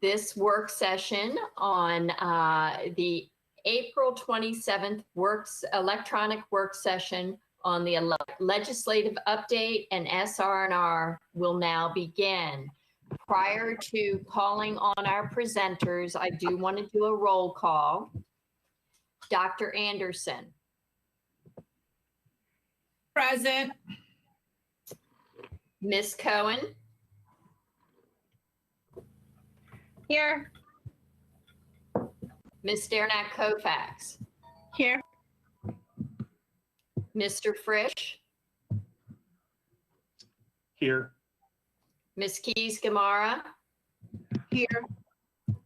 this work session on the April 27th electronic work session on the legislative update and SR&R will now begin. Prior to calling on our presenters, I do want to do a roll call. Dr. Anderson. Present. Ms. Cohen. Here. Ms. Sternak-Kofax. Here. Mr. Frisch. Here. Ms. Keys-Gamarra. Here.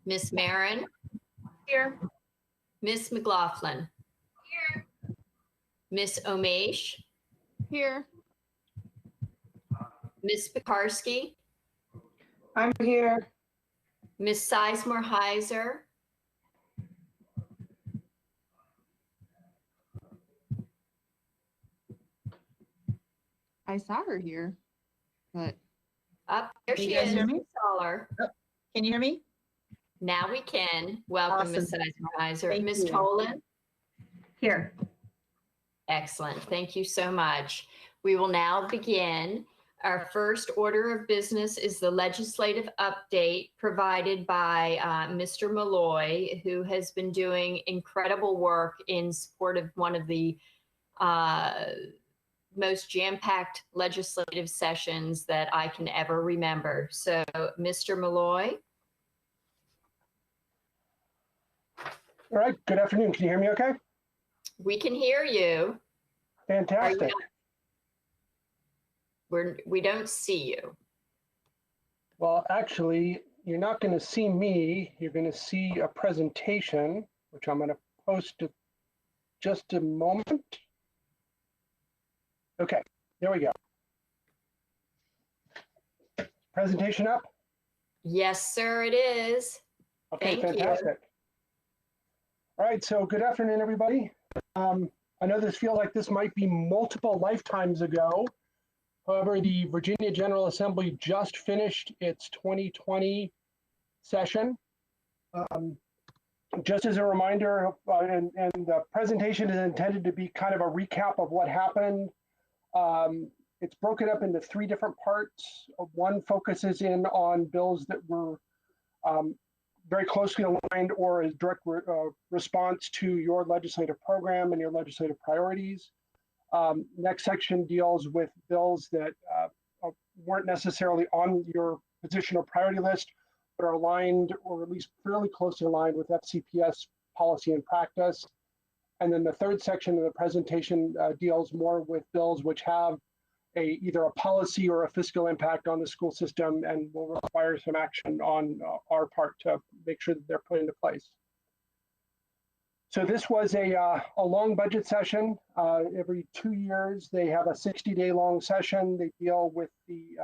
Ms. Marin. Here. Ms. McLaughlin. Here. Ms. Omesh. Here. Ms. Pekarsky. I'm here. Ms. Sizemore-Heiser. I saw her here, but Up there she you guys is. hear me? We saw her. Can you hear me? Now we can. Welcome, Ms. Awesome. Sizemore-Heiser. Thank Ms. you. Tolan. Here. Excellent. Thank you so much. We will now begin. Our first order of business is the legislative update provided by Mr. Malloy, who has been doing incredible work in support of one of the most jam-packed legislative sessions that I can ever remember. So, Mr. Malloy. All right. Good afternoon. Can you hear me okay? We can hear you. Fantastic. We don't see you. Well, actually, you're not going to see me. You're going to see a presentation, which I'm going to post in just a moment. Okay, there we go. Presentation up? Yes, sir, it is. Okay, Thank you. fantastic. All right, so good afternoon, everybody. I know this feels like this might be multiple lifetimes ago. However, the Virginia General Assembly just finished its 2020 session. Just as a reminder, and the presentation is intended to be kind of a recap of what happened. It's broken up into three different parts. One focuses in on bills that were very closely aligned or as direct response to your legislative program and your legislative priorities. Next section deals with bills that weren't necessarily on your position or priority list, but are aligned or at least fairly closely aligned with FCPS policy and practice. And then the third section of the presentation deals more with bills which have either a policy or a fiscal impact on the school system and will require some action on our part to make sure that they're put into place. So this was a long budget session. Every 2 years, they have a 60-day long session. They deal with the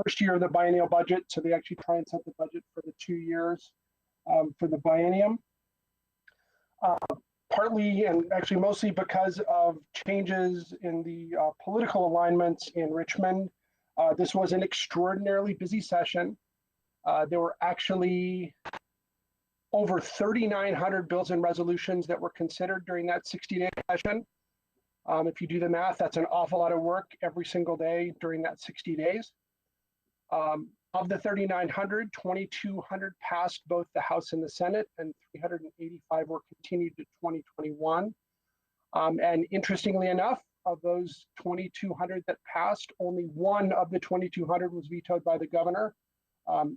first year of the biennial budget. So they actually try and set the budget for the 2 years for the biennium. Partly and actually mostly because of changes in the political alignments in Richmond. This was an extraordinarily busy session. There were actually over 3,900 bills and resolutions that were considered during that 60-day session. If you do the math, that's an awful lot of work every single day during that 60 days. Of the 3,900, 2,200 passed both the House and the Senate, and 385 were continued to 2021. And interestingly enough, of those 2,200 that passed, only one of the 2,200 was vetoed by the governor.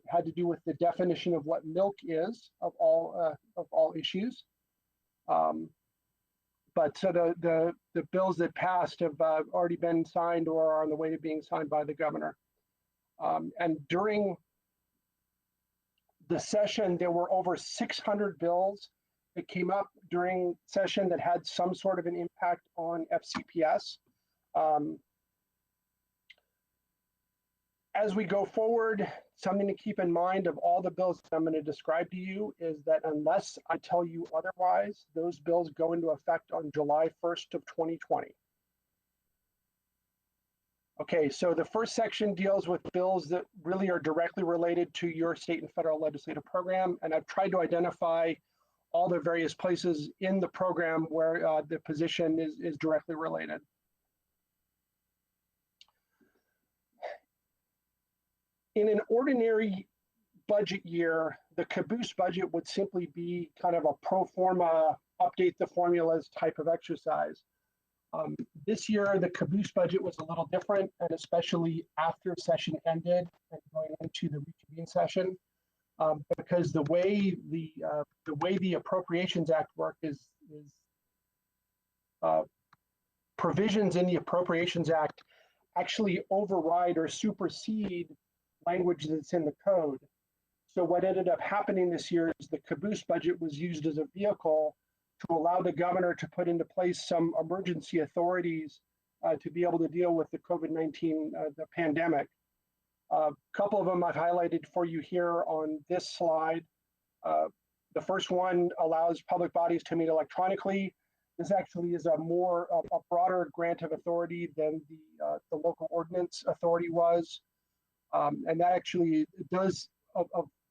Had to do with the definition of what milk is of all issues. But so the bills that passed have already been signed or are on the way to being signed by the governor. And during the session, there were over 600 bills that came up during session that had some sort of an impact on FCPS. As we go forward, something to keep in mind of all the bills that I'm going to describe to you is that unless I tell you otherwise, those bills go into effect on July 1st of 2020. Okay, so the first section deals with bills that really are directly related to your state and federal legislative program, and I've tried to identify all the various places in the program where the position is directly related. In an ordinary budget year, the caboose budget would simply be kind of a pro forma, update the formulas type of exercise. This year, the caboose budget was a little different, and especially after session ended and going into the reconvene session, because the way the Appropriations Act work is provisions in the Appropriations Act actually override or supersede language that's in the code. So what ended up happening this year is the caboose budget was used as a vehicle to allow the governor to put into place some emergency authorities to be able to deal with the COVID-19, the pandemic. A couple of them I've highlighted for you here on this slide. The first one allows public bodies to meet electronically. This actually is a broader grant of authority than the local ordinance authority was. And that actually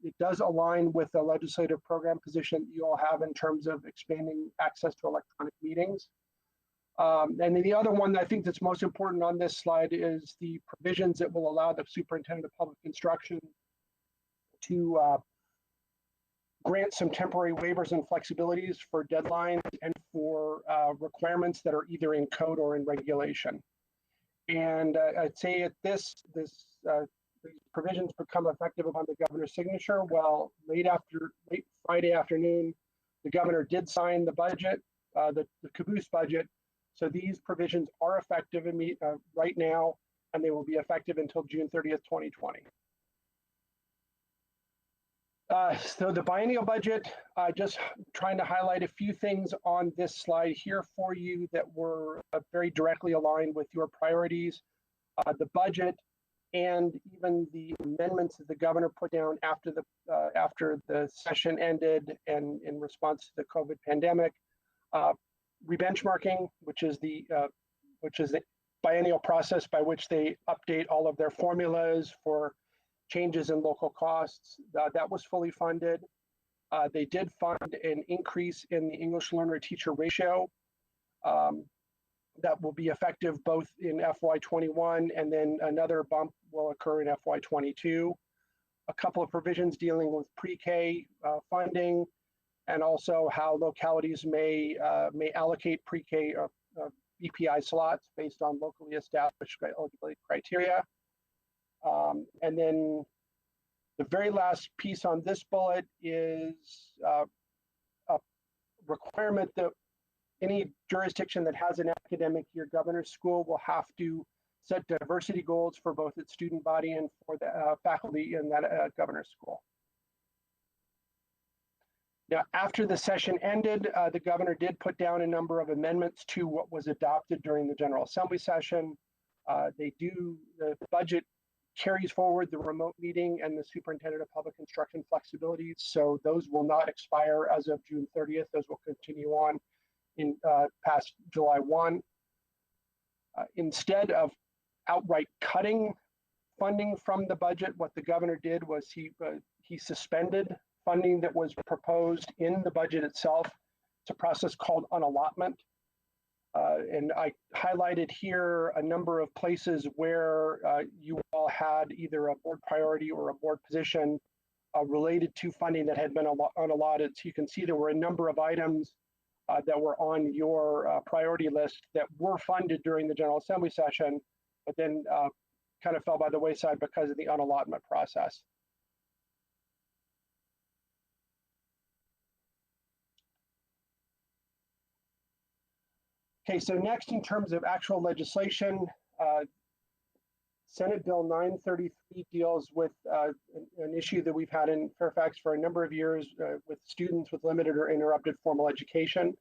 it does align with the legislative program position that you all have in terms of expanding access to electronic meetings. And then the other one that I think that's most important on this slide is the provisions that will allow the superintendent of public instruction to grant some temporary waivers and flexibilities for deadlines and for requirements that are either in code or in regulation. And I'd say at these provisions become effective upon the governor's signature. Well, late Friday afternoon, the governor did sign the budget, the caboose budget. So these provisions are effective right now, and they will be effective until June 30th, 2020. So the biennial budget, just trying to highlight a few things on this slide here for you that were very directly aligned with your priorities. The budget and even the amendments that the governor put down after the session ended and in response to the COVID pandemic. Rebenchmarking, which is the biennial process by which they update all of their formulas for changes in local costs. That was fully funded. They did fund an increase in the English learner teacher ratio. That will be effective both in FY21, and then another bump will occur in FY22. A couple of provisions dealing with pre-K funding, and also how localities may allocate pre-K BPI slots based on locally established eligibility criteria. And then the very last piece on this bullet is a requirement that any jurisdiction that has an academic year governor's school will have to set diversity goals for both its student body and for the faculty in that governor's school. Now, after the session ended, the governor did put down a number of amendments to what was adopted during the General Assembly session. The budget carries forward the remote meeting and the superintendent of public instruction flexibilities. So those will not expire as of June 30th. Those will continue on in past July 1. Instead of outright cutting funding from the budget, what the governor did was he suspended funding that was proposed in the budget itself. It's a process called unallotment. And I highlighted here a number of places where you all had either a board priority or a board position related to funding that had been unallotted. So you can see there were a number of items that were on your priority list that were funded during the General Assembly session, but then kind of fell by the wayside because of the unallotment process. Okay, so next in terms of actual legislation, Senate Bill 933 deals with an issue that we've had in Fairfax for a number of years with students with limited or interrupted formal education.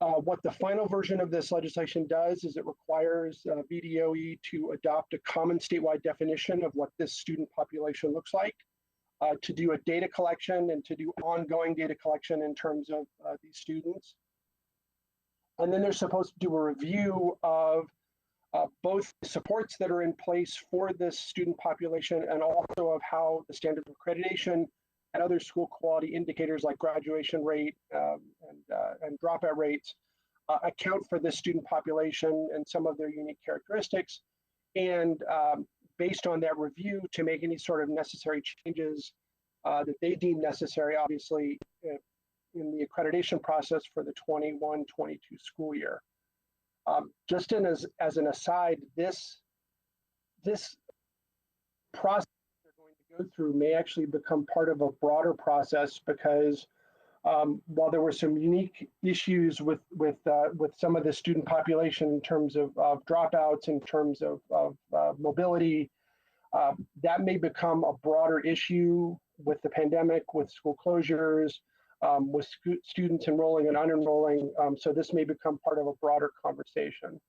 What the final version of this legislation does is it requires BDOE to adopt a common statewide definition of what this student population looks like, to do a data collection and to do ongoing data collection in terms of these students. And then they're supposed to do a review of both the supports that are in place for this student population and also of how the standards of accreditation and other school quality indicators like graduation rate and dropout rates account for this student population and some of their unique characteristics. And based on that review, to make any sort of necessary changes that they deem necessary, obviously, in the accreditation process for the 21-22 school year. Just as an aside, this process they're going to go through may actually become part of a broader process because while there were some unique issues with some of the student population in terms of dropouts, in terms of mobility, that may become a broader issue with the pandemic, with school closures, with students enrolling and unenrolling. So this may become part of a broader conversation.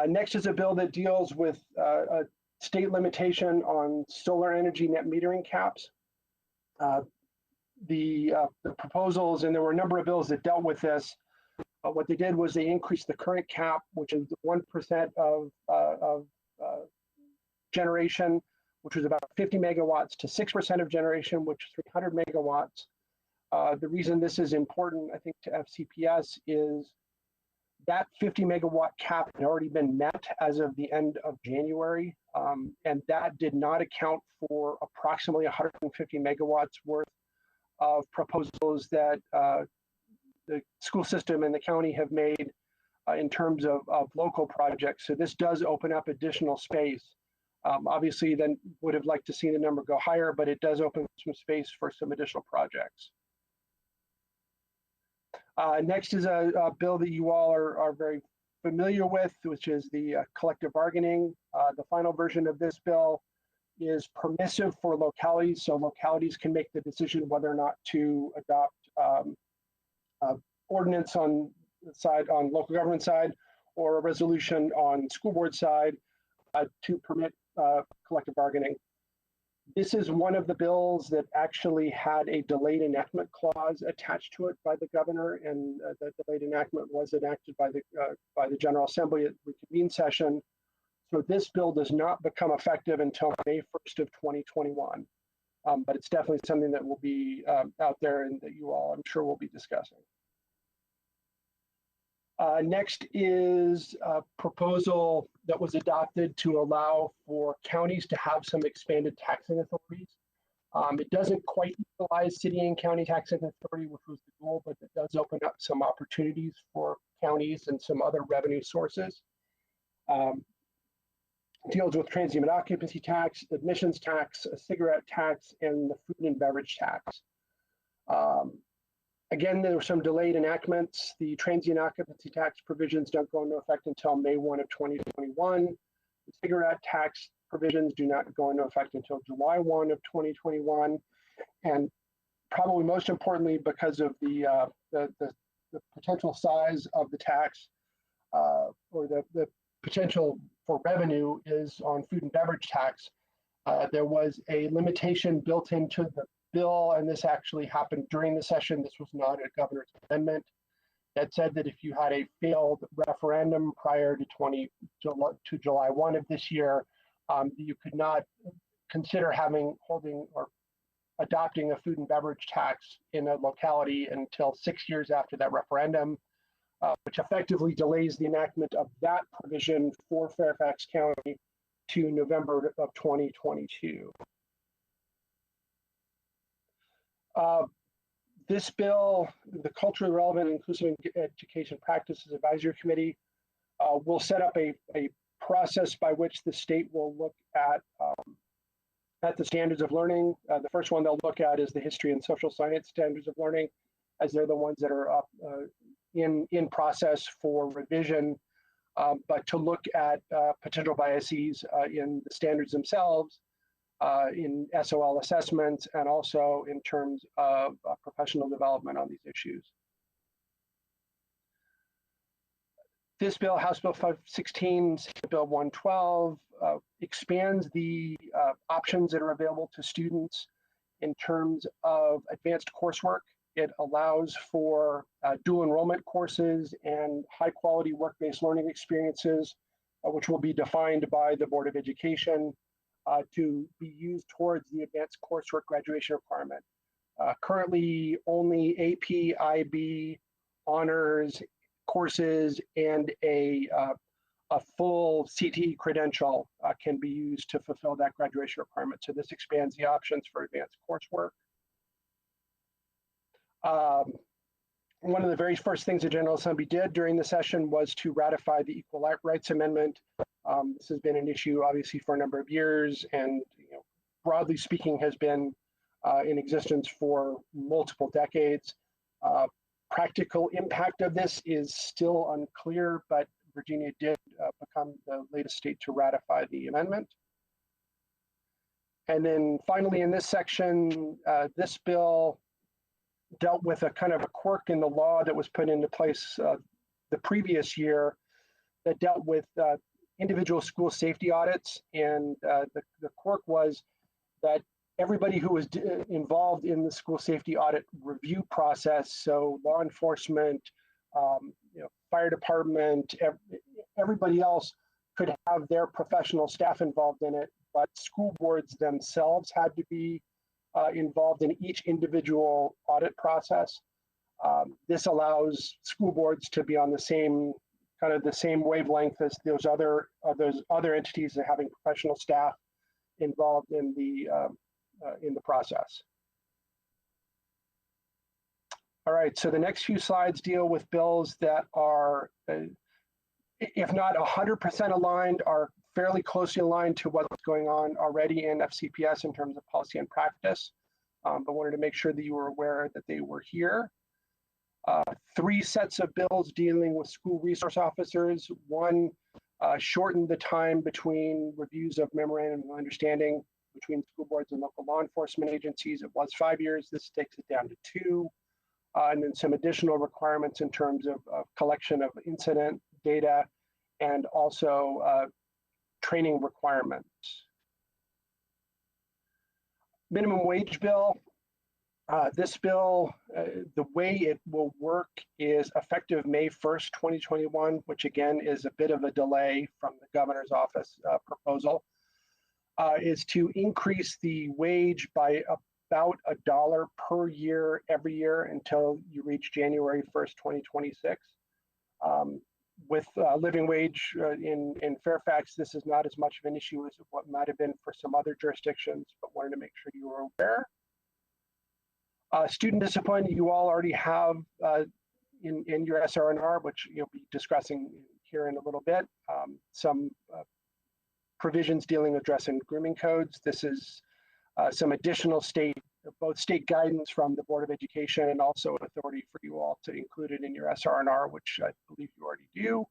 Next is a bill that deals with a state limitation on solar energy net metering caps. The proposals, and there were a number of bills that dealt with this. What they did was they increased the current cap, which is 1% of generation, which was about 50 megawatts, to 6% of generation, which is 300 megawatts. The reason this is important, I think, to FCPS is that 50 megawatt cap had already been met as of the end of January, and that did not account for approximately 150 megawatts worth of proposals that the school system and the county have made in terms of local projects. So this does open up additional space. Obviously, then would have liked to see the number go higher, but it does open some space for some additional projects. Next is a bill that you all are very familiar with, which is the collective bargaining. The final version of this bill is permissive for localities, so localities can make the decision whether or not to adopt ordinance on local government side or a resolution on school board side to permit collective bargaining. This is one of the bills that actually had a delayed enactment clause attached to it by the governor, and the delayed enactment was enacted by the General Assembly at reconvened session. So this bill does not become effective until May 1st of 2021, but it's definitely something that will be out there and that you all, I'm sure, will be discussing. Next is a proposal that was adopted to allow for counties to have some expanded taxing authorities. It doesn't quite utilize city and county taxing authority, which was the goal, but it does open up some opportunities for counties and some other revenue sources. Deals with transient occupancy tax, admissions tax, a cigarette tax, and the food and beverage tax. Again, there were some delayed enactments. The transient occupancy tax provisions don't go into effect until May 1 of 2021. The cigarette tax provisions do not go into effect until July 1 of 2021. And probably most importantly, because of the potential size of the tax or the potential for revenue is on food and beverage tax. There was a limitation built into the bill, and this actually happened during the session. This was not a governor's amendment that said that if you had a failed referendum prior to July 1 of this year, you could not consider holding or adopting a food and beverage tax in a locality until 6 years after that referendum, which effectively delays the enactment of that provision for Fairfax County to November of 2022. This bill, the Culturally Relevant and Inclusive Education Practices Advisory Committee, will set up a process by which the state will look at the standards of learning. The first one they'll look at is the history and social science standards of learning, as they're the ones that are up in process for revision, but to look at potential biases in the standards themselves, in SOL assessments, and also in terms of professional development on these issues. This bill, House Bill 516, Senate Bill 112, expands the options that are available to students in terms of advanced coursework. It allows for dual enrollment courses and high quality work-based learning experiences, which will be defined by the Board of Education to be used towards the advanced coursework graduation requirement. Currently, only AP, IB, honors courses and a full CTE credential can be used to fulfill that graduation requirement. So this expands the options for advanced coursework. One of the very first things the General Assembly did during the session was to ratify the Equal Rights Amendment. This has been an issue, obviously, for a number of years, and broadly speaking, has been in existence for multiple decades. Practical impact of this is still unclear, but Virginia did become the latest state to ratify the amendment. And then finally, in this section, this bill dealt with a kind of a quirk in the law that was put into place the previous year that dealt with individual school safety audits. And the quirk was that everybody who was involved in the school safety audit review process, so law enforcement, fire department, everybody else could have their professional staff involved in it, but school boards themselves had to be involved in each individual audit process. This allows school boards to be on the same wavelength as those other entities that are having professional staff involved in the process. All right, so the next few slides deal with bills that are, if not 100% aligned, are fairly closely aligned to what's going on already in FCPS in terms of policy and practice, but wanted to make sure that you were aware that they were here. 3 sets of bills dealing with school resource officers. One shortened the time between reviews of memorandum of understanding between school boards and local law enforcement agencies. It was 5 years. This takes it down to 2. And then some additional requirements in terms of collection of incident data and also training requirements. Minimum wage bill. This bill, the way it will work is effective May 1st, 2021, which again is a bit of a delay from the governor's office proposal, is to increase the wage by about $1 per year every year until you reach January 1st, 2026. With living wage in Fairfax, this is not as much of an issue as what might have been for some other jurisdictions, but wanted to make sure you were aware. Student discipline, you all already have in your SRNR, which you'll be discussing here in a little bit. Some provisions dealing with dress and grooming codes. This is some additional both state guidance from the Board of Education and also authority for you all to include it in your SRNR, which I believe you already do.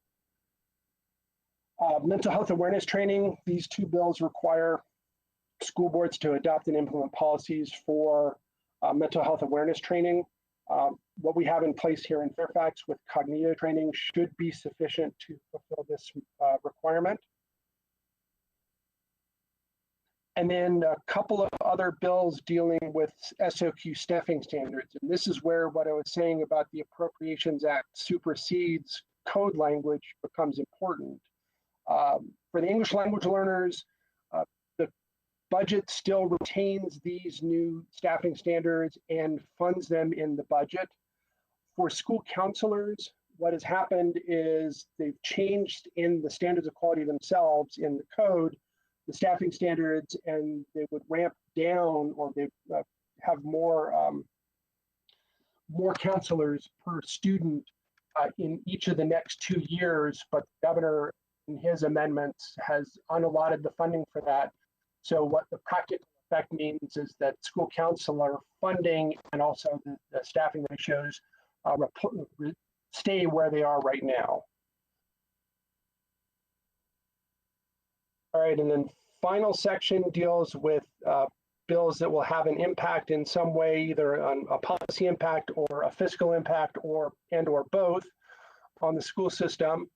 Mental health awareness training. These 2 bills require school boards to adopt and implement policies for mental health awareness training. What we have in place here in Fairfax with cognitive training should be sufficient to fulfill this requirement. And then a couple of other bills dealing with SOQ staffing standards. And this is where what I was saying about the Appropriations Act supersedes code language becomes important. For the English language learners, the budget still retains these new staffing standards and funds them in the budget. For school counselors, what has happened is they've changed in the standards of quality themselves in the code, the staffing standards, and they would ramp down, or they have more counselors per student in each of the next 2 years, but the governor in his amendments has unallotted the funding for that. So what the practical effect means is that school counselor funding and also the staffing ratios stay where they are right now. All right, and then final section deals with bills that will have an impact in some way, either on a policy impact or a fiscal impact or both on the school system.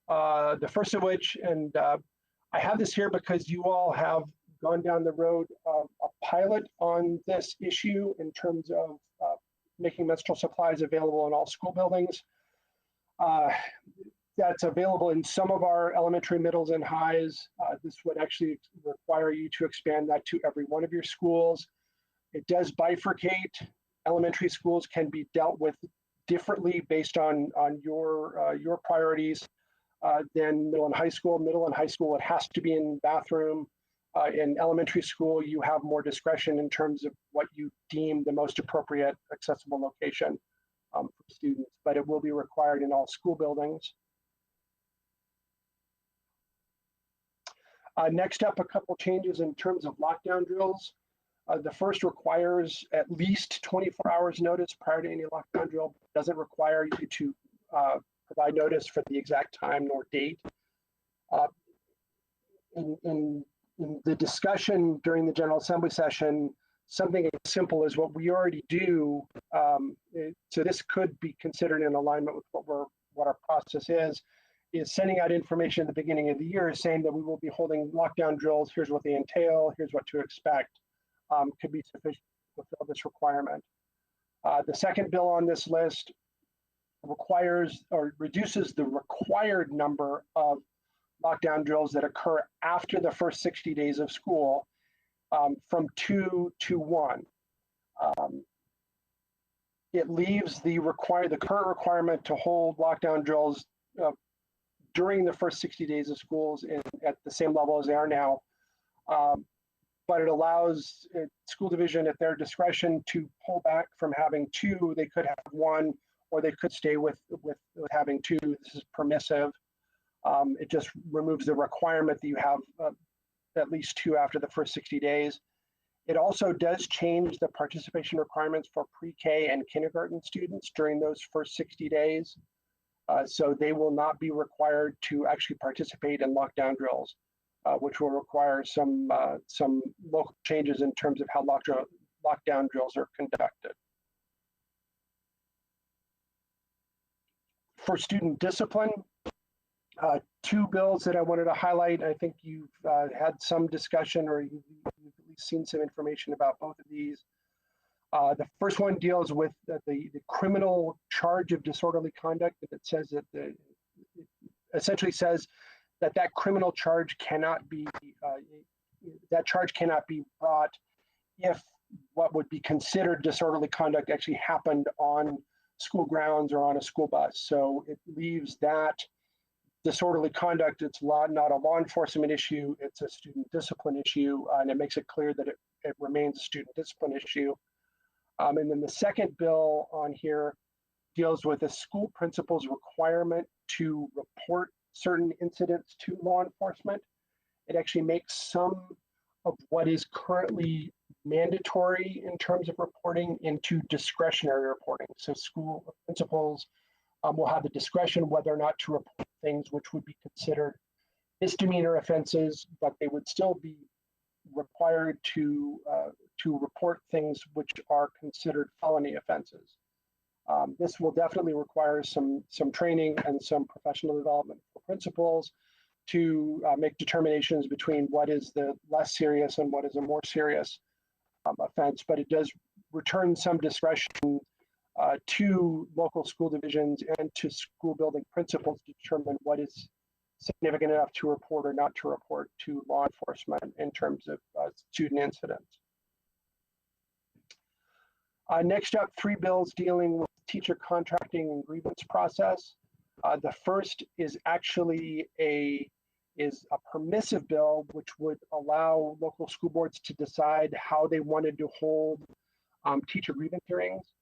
The first of which, and I have this here because you all have gone down the road of a pilot on this issue in terms of making menstrual supplies available in all school buildings. That's available in some of our elementary, middles, and highs. This would actually require you to expand that to every one of your schools. It does bifurcate. Elementary schools can be dealt with differently based on your priorities than middle and high school. Middle and high school, it has to be in bathroom. In elementary school, you have more discretion in terms of what you deem the most appropriate accessible location for students, but it will be required in all school buildings. Next up, a couple changes in terms of lockdown drills. The first requires at least 24 hours notice prior to any lockdown drill. It doesn't require you to provide notice for the exact time nor date. In the discussion during the General Assembly session, something as simple as what we already do, so this could be considered in alignment with what our process is sending out information at the beginning of the year saying that we will be holding lockdown drills. Here's what they entail. Here's what to expect. Could be sufficient to fulfill this requirement. The second bill on this list requires or reduces the required number of lockdown drills that occur after the first 60 days of school from 2 to 1. It leaves the current requirement to hold lockdown drills during the first 60 days of schools at the same level as they are now. But it allows school division at their discretion to pull back from having 2. They could have 1, or they could stay with having 2. This is permissive. It just removes the requirement that you have at least 2 after the first 60 days. It also does change the participation requirements for pre-K and kindergarten students during those first 60 days. So they will not be required to actually participate in lockdown drills, which will require some local changes in terms of how lockdown drills are conducted. For student discipline, 2 bills that I wanted to highlight. I think you've had some discussion, or you've at least seen some information about both of these. The first one deals with the criminal charge of disorderly conduct, and it says that it essentially says that criminal charge cannot be brought if what would be considered disorderly conduct actually happened on school grounds or on a school bus. So it leaves that disorderly conduct, it's not a law enforcement issue, it's a student discipline issue, and it makes it clear that it remains a student discipline issue. And then the second bill on here deals with a school principal's requirement to report certain incidents to law enforcement. It actually makes some of what is currently mandatory in terms of reporting into discretionary reporting. So school principals will have the discretion whether or not to report things which would be considered misdemeanor offenses, but they would still be required to report things which are considered felony offenses. This will definitely require some training and some professional development for principals to make determinations between what is the less serious and what is a more serious offense, but it does return some discretion to local school divisions and to school building principals to determine what is significant enough to report or not to report to law enforcement in terms of student incidents. Next up, 3 bills dealing with teacher contracting and grievance process. The first is actually a permissive bill, which would allow local school boards to decide how they wanted to hold teacher grievance hearings.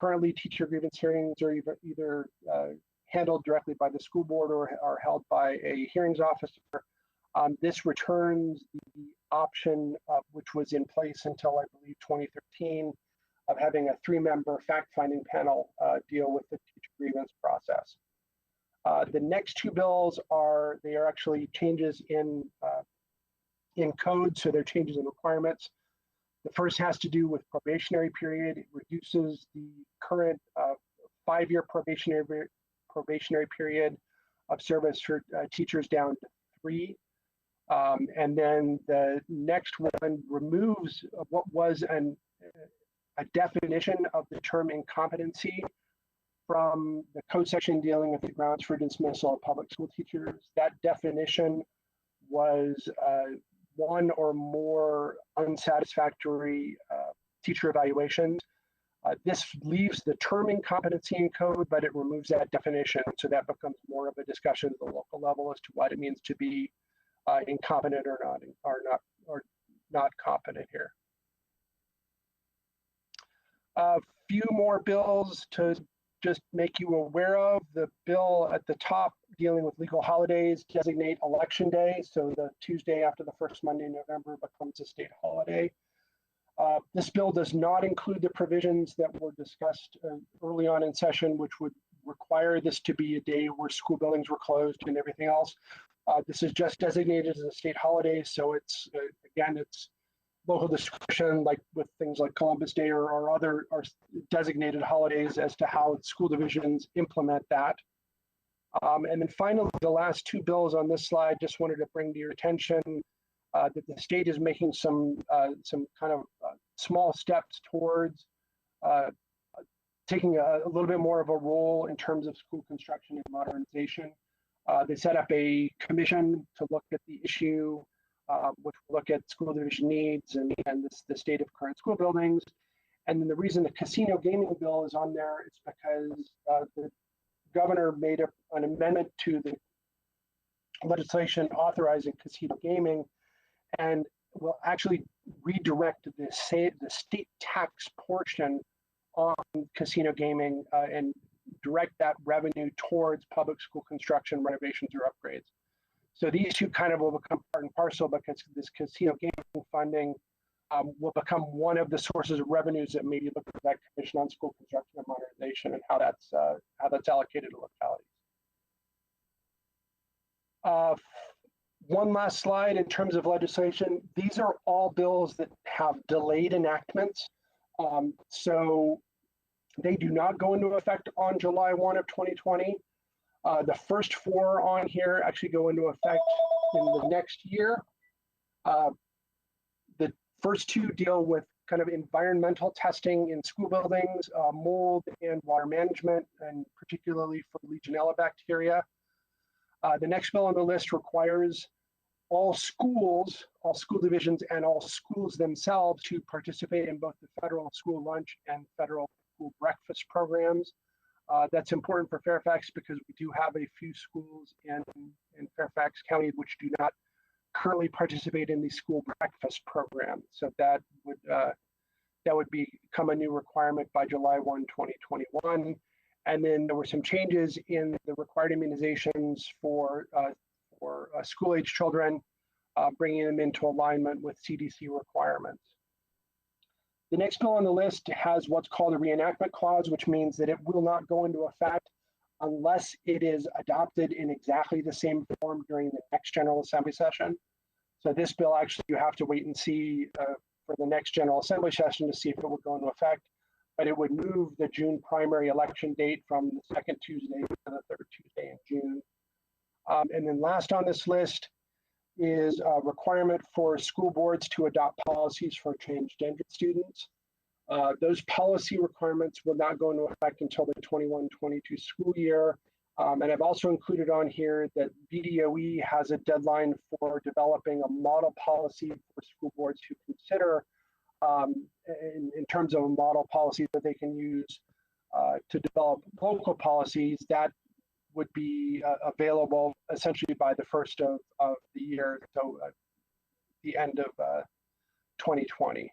Currently, teacher grievance hearings are either handled directly by the school board or are held by a hearings officer. This returns the option which was in place until, I believe, 2013, of having a 3-member fact-finding panel deal with the teacher grievance process. The next 2 bills are actually changes in code, so they're changes in requirements. The first has to do with probationary period. It reduces the current 5-year probationary period of service for teachers down to 3. And then the next one removes what was a definition of the term incompetency from the code section dealing with the grounds for dismissal of public school teachers. That definition was one or more unsatisfactory teacher evaluations. This leaves the term incompetency in code, but it removes that definition. So that becomes more of a discussion at the local level as to what it means to be incompetent or not competent here. A few more bills to just make you aware of. The bill at the top dealing with legal holidays designate election day. So the Tuesday after the first Monday in November becomes a state holiday. This bill does not include the provisions that were discussed early on in session, which would require this to be a day where school buildings were closed and everything else. This is just designated as a state holiday. So it's, again, it's local discretion, like with things like Columbus Day or other designated holidays as to how school divisions implement that. And then finally, the last two bills on this slide, just wanted to bring to your attention that the state is making some kind of small steps towards taking a little bit more of a role in terms of school construction and modernization. They set up a commission to look at the issue, which will look at school division needs and the state of current school buildings. And then the reason the casino gaming bill is on there is because the governor made an amendment to the legislation authorizing casino gaming and will actually redirect the state tax portion on casino gaming and direct that revenue towards public school construction, renovations, or upgrades. So these two kind of will become part and parcel because this casino gaming funding will become one of the sources of revenues that maybe look at that commission on school construction and modernization and how that's allocated to localities. One last slide in terms of legislation. These are all bills that have delayed enactments. So they do not go into effect on July 1 of 2020. The first four on here actually go into effect in the next year. The first two deal with kind of environmental testing in school buildings, mold and water management, and particularly for Legionella bacteria. The next bill on the list requires all schools, all school divisions, and all schools themselves to participate in both the federal school lunch and federal school breakfast programs. That's important for Fairfax because we do have a few schools in Fairfax County which do not currently participate in the school breakfast program. So that would become a new requirement by July 1, 2021. And then there were some changes in the required immunizations for school-age children, bringing them into alignment with CDC requirements. The next bill on the list has what's called a reenactment clause, which means that it will not go into effect unless it is adopted in exactly the same form during the next General Assembly session. So this bill, actually, you have to wait and see for the next General Assembly session to see if it will go into effect. But it would move the June primary election date from the second Tuesday to the third Tuesday in June. And then last on this list is a requirement for school boards to adopt policies for transgender students. Those policy requirements will not go into effect until the 21-22 school year. And I've also included on here that BDOE has a deadline for developing a model policy for school boards to consider in terms of a model policy that they can use to develop local policies that would be available essentially by the first of the year, so the end of 2020.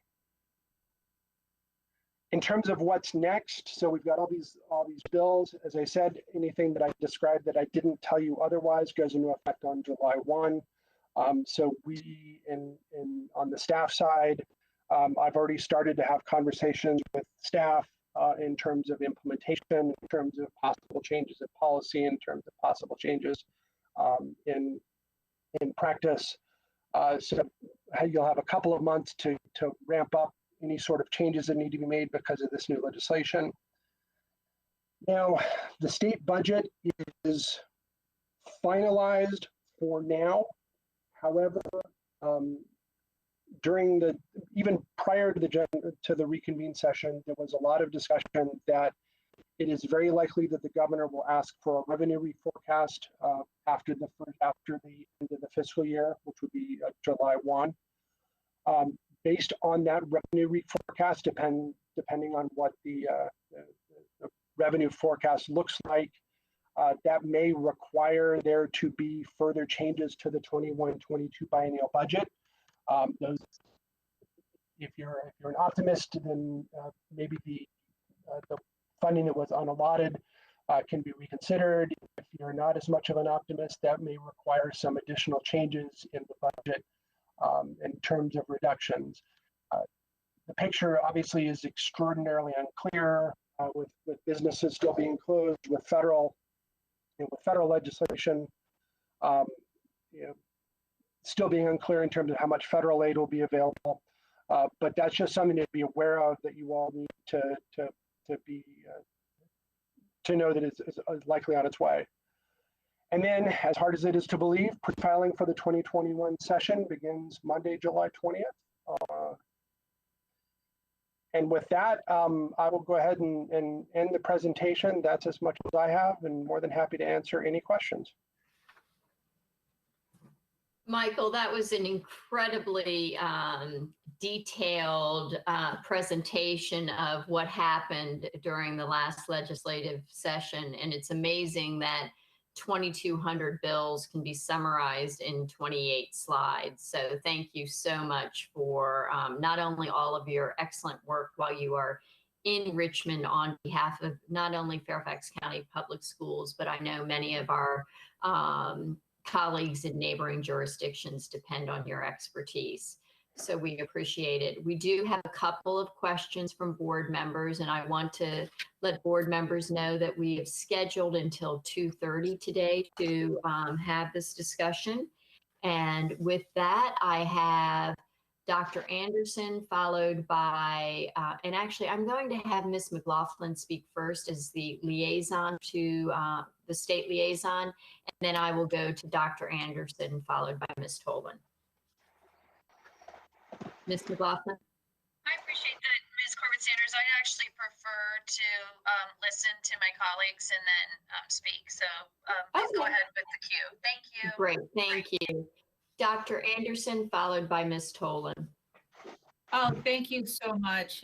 In terms of what's next, so we've got all these bills. As I said, anything that I described that I didn't tell you otherwise goes into effect on July 1. So we, on the staff side, I've already started to have conversations with staff in terms of implementation, in terms of possible changes in policy, in terms of possible changes in practice. So you'll have a couple of months to ramp up any sort of changes that need to be made because of this new legislation. Now, the state budget is finalized for now. However, during the, even prior to the reconvened session, there was a lot of discussion that it is very likely that the governor will ask for a revenue reforecast after the end of the fiscal year, which would be July 1. Based on that revenue reforecast, depending on what the revenue forecast looks like, that may require there to be further changes to the 21-22 biennial budget. If you're an optimist, then maybe the funding that was unallotted can be reconsidered. If you're not as much of an optimist, that may require some additional changes in the budget in terms of reductions. The picture obviously is extraordinarily unclear with businesses still being closed, with federal legislation still being unclear in terms of how much federal aid will be available. But that's just something to be aware of, that you all need to know that it's likely on its way. And then, as hard as it is to believe, pre-filing for the 2021 session begins Monday, July 20th. And with that, I will go ahead and end the presentation. That's as much as I have, and more than happy to answer any questions. Michael, that was an incredibly detailed presentation of what happened during the last legislative session. And it's amazing that 2,200 bills can be summarized in 28 slides. So thank you so much for not only all of your excellent work while you are in Richmond on behalf of not only Fairfax County Public Schools, but I know many of our colleagues in neighboring jurisdictions depend on your expertise. So we appreciate it. We do have a couple of questions from board members, and I want to let board members know that we have scheduled until 2:30 today to have this discussion. And with that, I have Dr. Anderson, followed by, and actually I'm going to have Ms. McLaughlin speak first as the liaison to the state liaison, and then I will go to Dr. Anderson, followed by Ms. Tolan. Ms. McLaughlin? I appreciate that, Ms. Corbett-Sanders. I actually prefer to listen to my colleagues and then speak. So please go ahead with the cue. Thank you. Great, thank you. Dr. Anderson, followed by Ms. Tolan. Oh, thank you so much.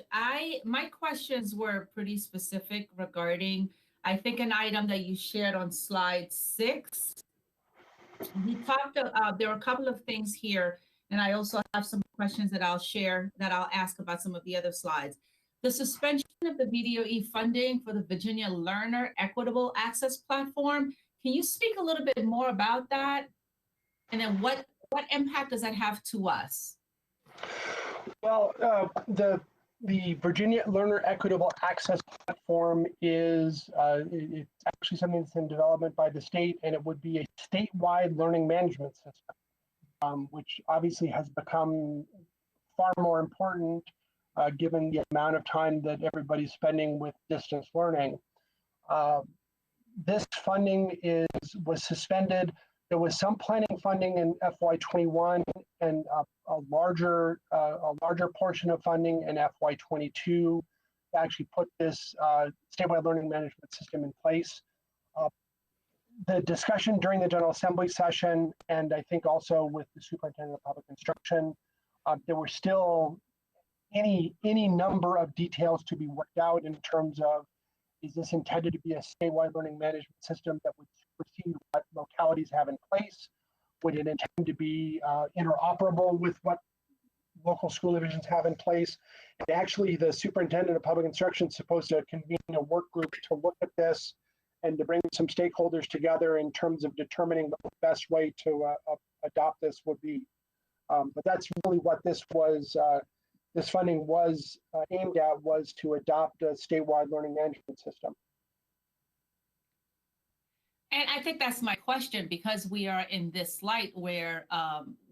My questions were pretty specific regarding, I think, an item that you shared on slide 6. We talked, there were a couple of things here, and I also have some questions that I'll share, that I'll ask about some of the other slides. The suspension of the VDOE funding for the Virginia Learner Equitable Access Platform. Can you speak a little bit more about that? And then what impact does that have to us? Well, the Virginia Learner Equitable Access Platform is it's actually something that's in development by the state, and it would be a statewide learning management system, which obviously has become far more important given the amount of time that everybody's spending with distance learning. This funding was suspended. There was some planning funding in FY21 and a larger portion of funding in FY22 to actually put this statewide learning management system in place. The discussion during the General Assembly session, and I think also with the Superintendent of Public Instruction, there were still any number of details to be worked out in terms of, is this intended to be a statewide learning management system that would supersede what localities have in place? Would it intend to be interoperable with what local school divisions have in place? And actually, the Superintendent of Public Instruction is supposed to convene a work group to look at this and to bring some stakeholders together in terms of determining what the best way to adopt this would be. But that's really what this was. This funding was aimed at, was to adopt a statewide learning management system. And I think that's my question, because we are in this light where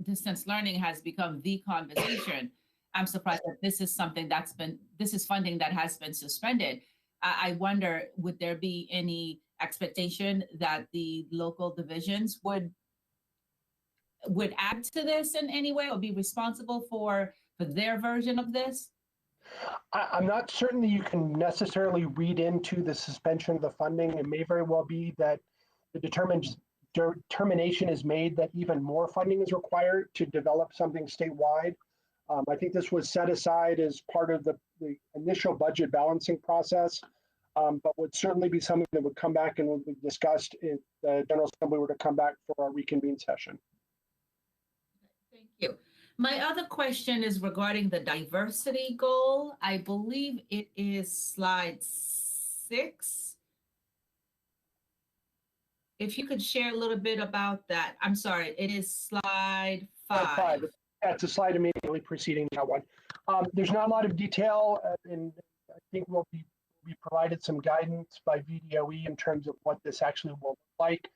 distance learning has become the conversation. I'm surprised that this is something this is funding that has been suspended. I wonder, would there be any expectation that the local divisions would would add to this in any way or be responsible for their version of this? I'm not certain that you can necessarily read into the suspension of the funding. It may very well be that the determination is made that even more funding is required to develop something statewide. I think this was set aside as part of the initial budget balancing process, but would certainly be something that would come back and would be discussed if the General Assembly were to come back for a reconvened session. Thank you. My other question is regarding the diversity goal. I believe it is slide 6. If you could share a little bit about that. I'm sorry, it is slide 5. That's a slide immediately preceding that one. There's not a lot of detail, and I think we'll be provided some guidance by VDOE in terms of what this actually will look like.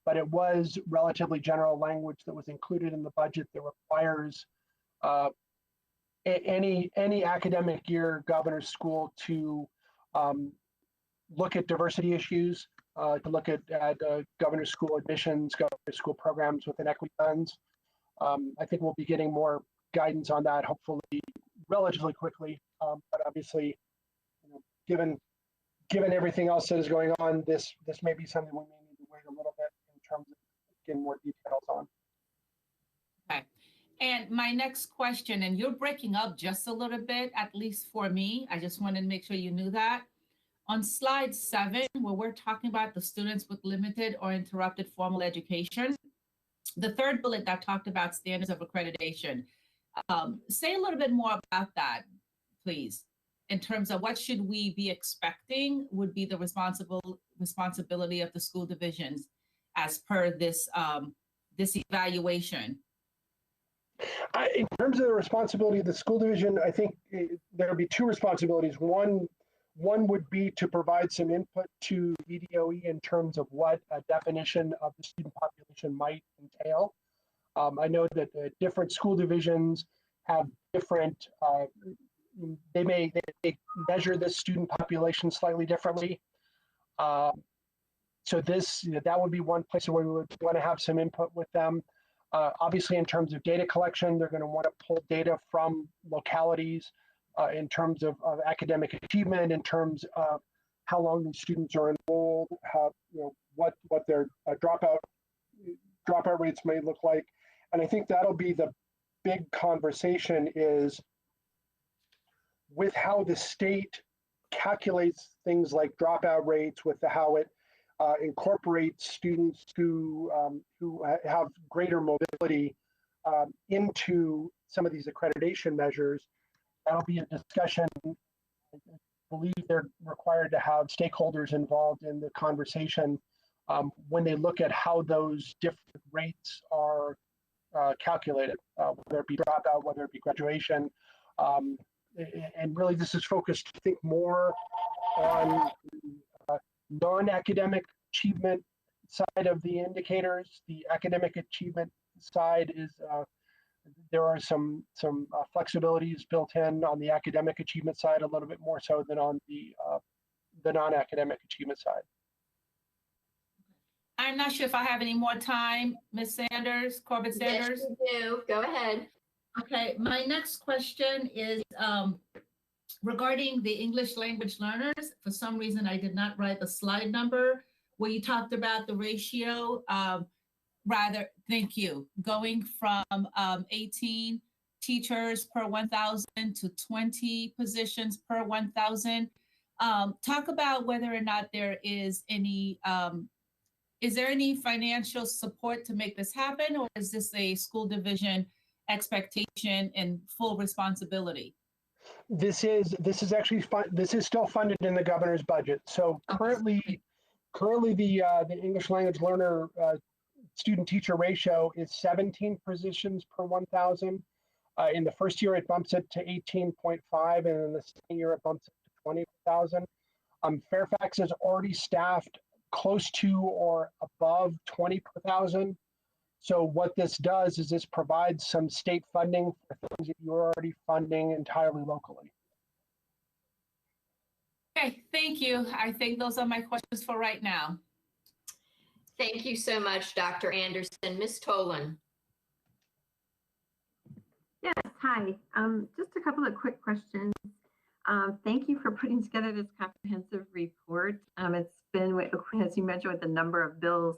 But it was relatively general language that was included in the budget that requires any academic year governor's school to look at diversity issues, to look at governor's school admissions, governor's school programs with inequity funds. I think we'll be getting more guidance on that, hopefully relatively quickly. But obviously, given everything else that is going on, this may be something we may need to wait a little bit in terms of getting more details on. Okay. And my next question, and you're breaking up just a little bit, at least for me. I just wanted to make sure you knew that. On slide 7, where we're talking about the students with limited or interrupted formal education, the third bullet that talked about standards of accreditation. Say a little bit more about that, please, in terms of what should we be expecting would be the responsibility of the school divisions as per this evaluation. In terms of the responsibility of the school division, I think there would be 2 responsibilities. One would be to provide some input to VDOE in terms of what a definition of the student population might entail. I know that different school divisions have different, they measure this student population slightly differently. So that would be one place where we would want to have some input with them. Obviously, in terms of data collection, they're going to want to pull data from localities in terms of academic achievement, in terms of how long these students are enrolled, how, what their dropout rates may look like. And I think that'll be the big conversation, is with how the state calculates things like dropout rates, with how it incorporates students who have greater mobility into some of these accreditation measures. That'll be a discussion. I believe they're required to have stakeholders involved in the conversation when they look at how those different rates are calculated, whether it be dropout, whether it be graduation. And really this is focused, I think, more on non-academic achievement side of the indicators. The academic achievement side is there are some flexibilities built in on the academic achievement side, a little bit more so than on the non-academic achievement side. I'm not sure if I have any more time, Ms. Sanders, Corbett Sanders. Yes, you do. Go ahead. Okay, my next question is regarding the English language learners. For some reason, I did not write the slide number where you talked about the ratio. Thank you, going from 18 teachers per 1,000 to 20 positions per 1,000. Talk about whether or not there is any financial support to make this happen, or is this a school division expectation and full responsibility? This is actually this is still funded in the governor's budget. So currently the English language learner student teacher ratio is 17 positions per 1,000. In the first year, it bumps it to 18.5, and in the second year, it bumps it to 20,000. Fairfax is already staffed close to or above 20 per 1,000. So what this does is this provides some state funding for things that you're already funding entirely locally. Okay, thank you. I think those are my questions for right now. Thank you so much, Dr. Anderson. Ms. Tolan. Hi, just a couple of quick questions. Thank you for putting together this comprehensive report. It's been, as you mentioned, with the number of bills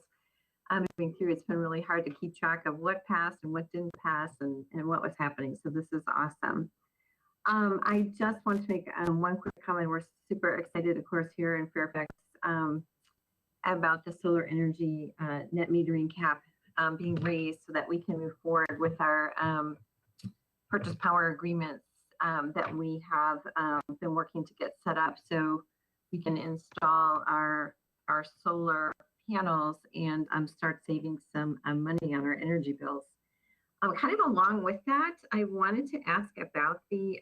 moving through, it's been really hard to keep track of what passed and what didn't pass and what was happening. So this is awesome. I just want to make one quick comment. We're super excited, of course, here in Fairfax about the solar energy net metering cap being raised so that we can move forward with our purchase power agreements that we have been working to get set up so we can install our solar panels and start saving some money on our energy bills. Kind of along with that, I wanted to ask about the,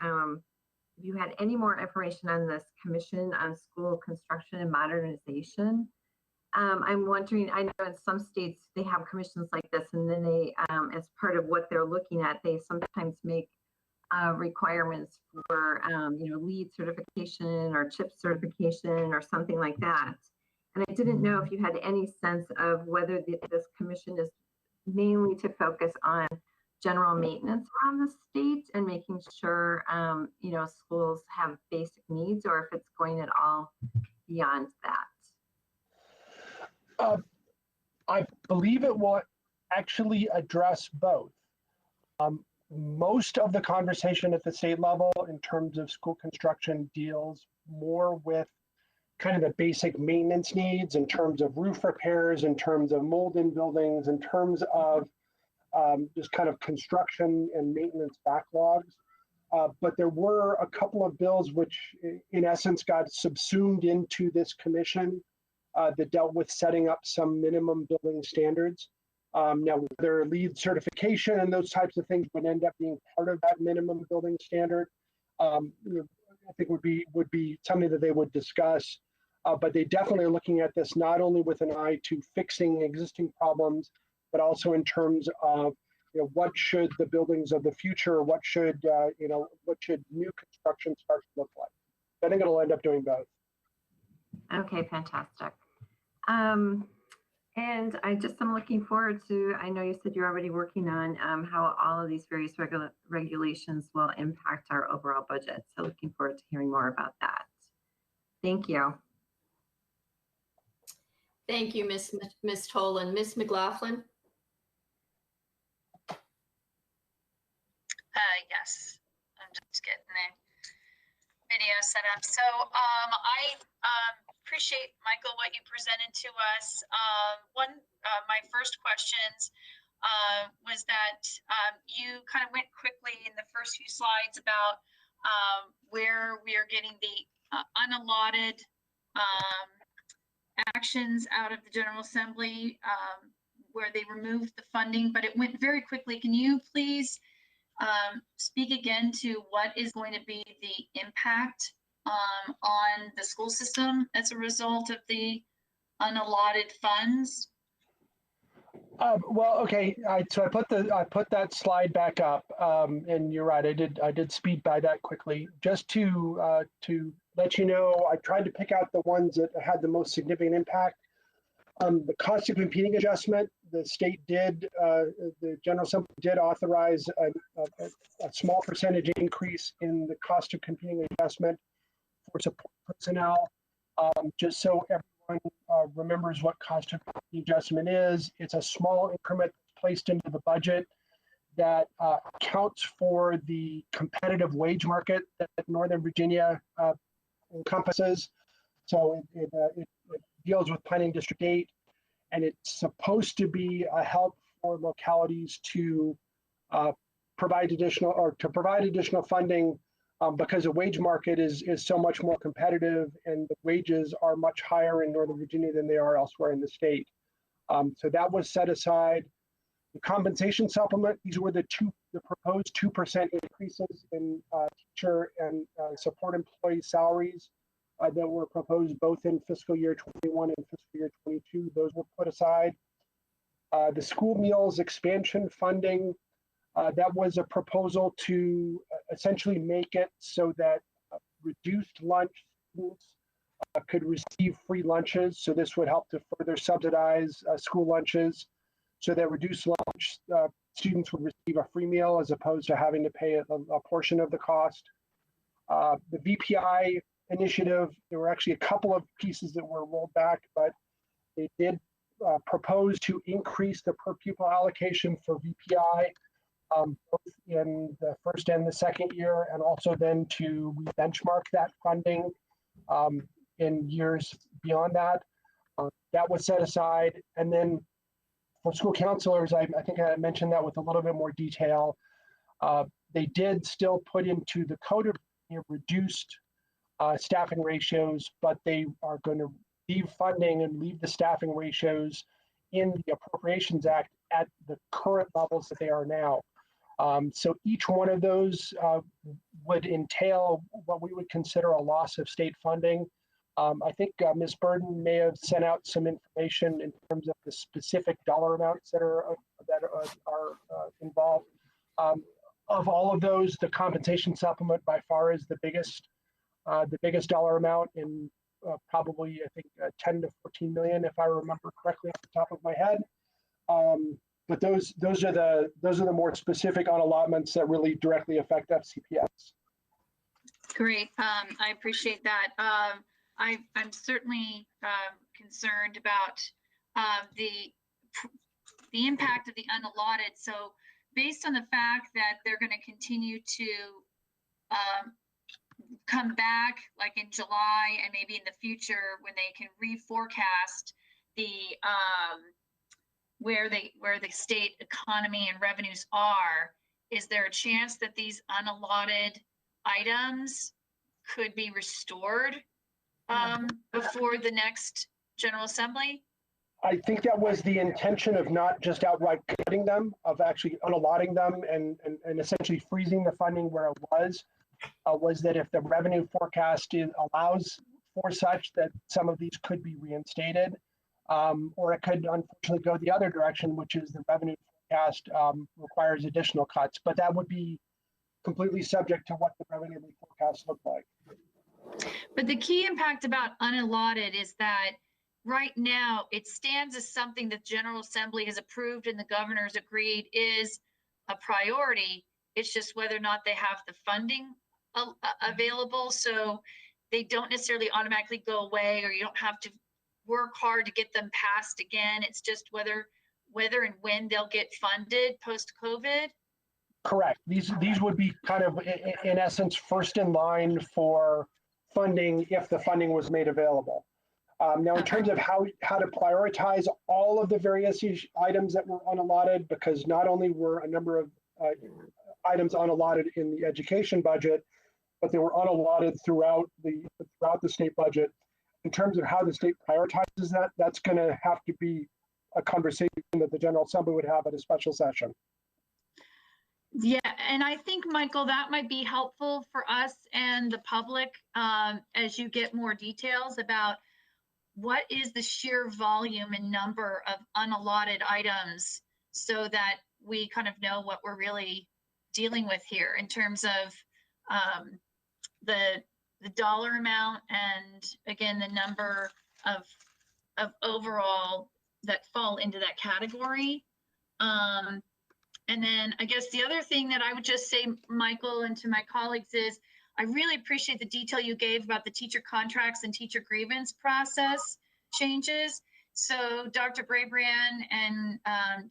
if you had any more information on this Commission on School Construction and Modernization. I'm wondering, I know in some states they have commissions like this, and then they, as part of what they're looking at, they sometimes make requirements for, LEED certification or CHIP certification or something like that. And I didn't know if you had any sense of whether this commission is mainly to focus on general maintenance around the state and making sure, schools have basic needs, or if it's going at all beyond that. I believe it will actually address both. Most of the conversation at the state level in terms of school construction deals more with kind of the basic maintenance needs in terms of roof repairs, in terms of mold in buildings, in terms of just kind of construction and maintenance backlogs. But there were a couple of bills which in essence got subsumed into this commission that dealt with setting up some minimum building standards. Now, whether LEED certification and those types of things would end up being part of that minimum building standard, I think would be something that they would discuss. But they definitely are looking at this not only with an eye to fixing existing problems, but also in terms of what should the buildings of the future, what should new construction start to look like. I think it'll end up doing both. Okay, fantastic. And I'm looking forward to, I know you said you're already working on how all of these various regulations will impact our overall budget. So looking forward to hearing more about that. Thank you. Thank you, Ms. Tolan. Ms. McLaughlin? Yes, I'm just getting the video set up. So I appreciate, Michael, what you presented to us. My first questions was that you kind of went quickly in the first few slides about where we are getting the unallotted actions out of the General Assembly, where they removed the funding, but it went very quickly. Can you please speak again to what is going to be the impact on the school system as a result of the unallotted funds? Well, okay. So I put that slide back up, and you're right. I did speed by that quickly just to let you know. I tried to pick out the ones that had the most significant impact. The cost of competing adjustment, the state did, the General Assembly did authorize a small percentage increase in the cost of competing adjustment for support personnel. Just so everyone remembers what cost of competing adjustment is, it's a small increment placed into the budget that accounts for the competitive wage market that Northern Virginia encompasses. So it deals with Planning District 8, and it's supposed to be a help for localities to provide additional funding because the wage market is so much more competitive, and the wages are much higher in Northern Virginia than they are elsewhere in the state. So that was set aside. The compensation supplement, these were the proposed 2% increases in teacher and support employee salaries that were proposed both in fiscal year 21 and fiscal year 22. Those were put aside. The school meals expansion funding, that was a proposal to essentially make it so that reduced lunch students could receive free lunches. So this would help to further subsidize school lunches. so that reduced lunch students would receive a free meal as opposed to having to pay a portion of the cost. The VPI initiative, there were actually a couple of pieces that were rolled back, but they did propose to increase the per pupil allocation for VPI, both in the first and the second year, and also then to benchmark that funding in years beyond that. That was set aside. And then for school counselors, I think I mentioned that with a little bit more detail. They did still put into the code of reduced staffing ratios, but they are going to leave funding and leave the staffing ratios in the Appropriations Act at the current levels that they are now. So each one of those would entail what we would consider a loss of state funding. I think Ms. Burden may have sent out some information in terms of the specific dollar amounts that are involved. Of all of those, the compensation supplement by far is the biggest dollar amount, in probably I think 10 to 14 million, if I remember correctly off the top of my head. But those are the more specific on allotments that really directly affect FCPS. Great. I appreciate that. I'm certainly concerned about the impact of the unallotted. So based on the fact that they're going to continue to come back like in July and maybe in the future when they can reforecast the where the state economy and revenues are, is there a chance that these unallotted items could be restored before the next General Assembly? I think that was the intention of not just outright cutting them, of actually unallotting them and essentially freezing the funding where it was that if the revenue forecast allows for such, that some of these could be reinstated, or it could unfortunately go the other direction, which is the revenue forecast requires additional cuts. But that would be completely subject to what the revenue forecast look like. But the key impact about unallotted is that right now it stands as something that General Assembly has approved and the governor's agreed is a priority. It's just whether or not they have the funding available. So they don't necessarily automatically go away, or you don't have to work hard to get them passed again. It's just whether and when they'll get funded post-COVID. Correct. These would be kind of, in essence, first in line for funding if the funding was made available. Now, in terms of how to prioritize all of the various items that were unallotted, because not only were a number of items unallotted in the education budget, but they were unallotted throughout the state budget. In terms of how the state prioritizes that, that's going to have to be a conversation that the General Assembly would have at a special session. Yeah, and I think, Michael, that might be helpful for us and the public as you get more details about what is the sheer volume and number of unallotted items, so that we kind of know what we're really dealing with here in terms of the dollar amount, and again, the number of overall that fall into that category. And then I guess the other thing that I would just say, Michael, and to my colleagues, is I really appreciate the detail you gave about the teacher contracts and teacher grievance process changes. So Dr. Brabrand and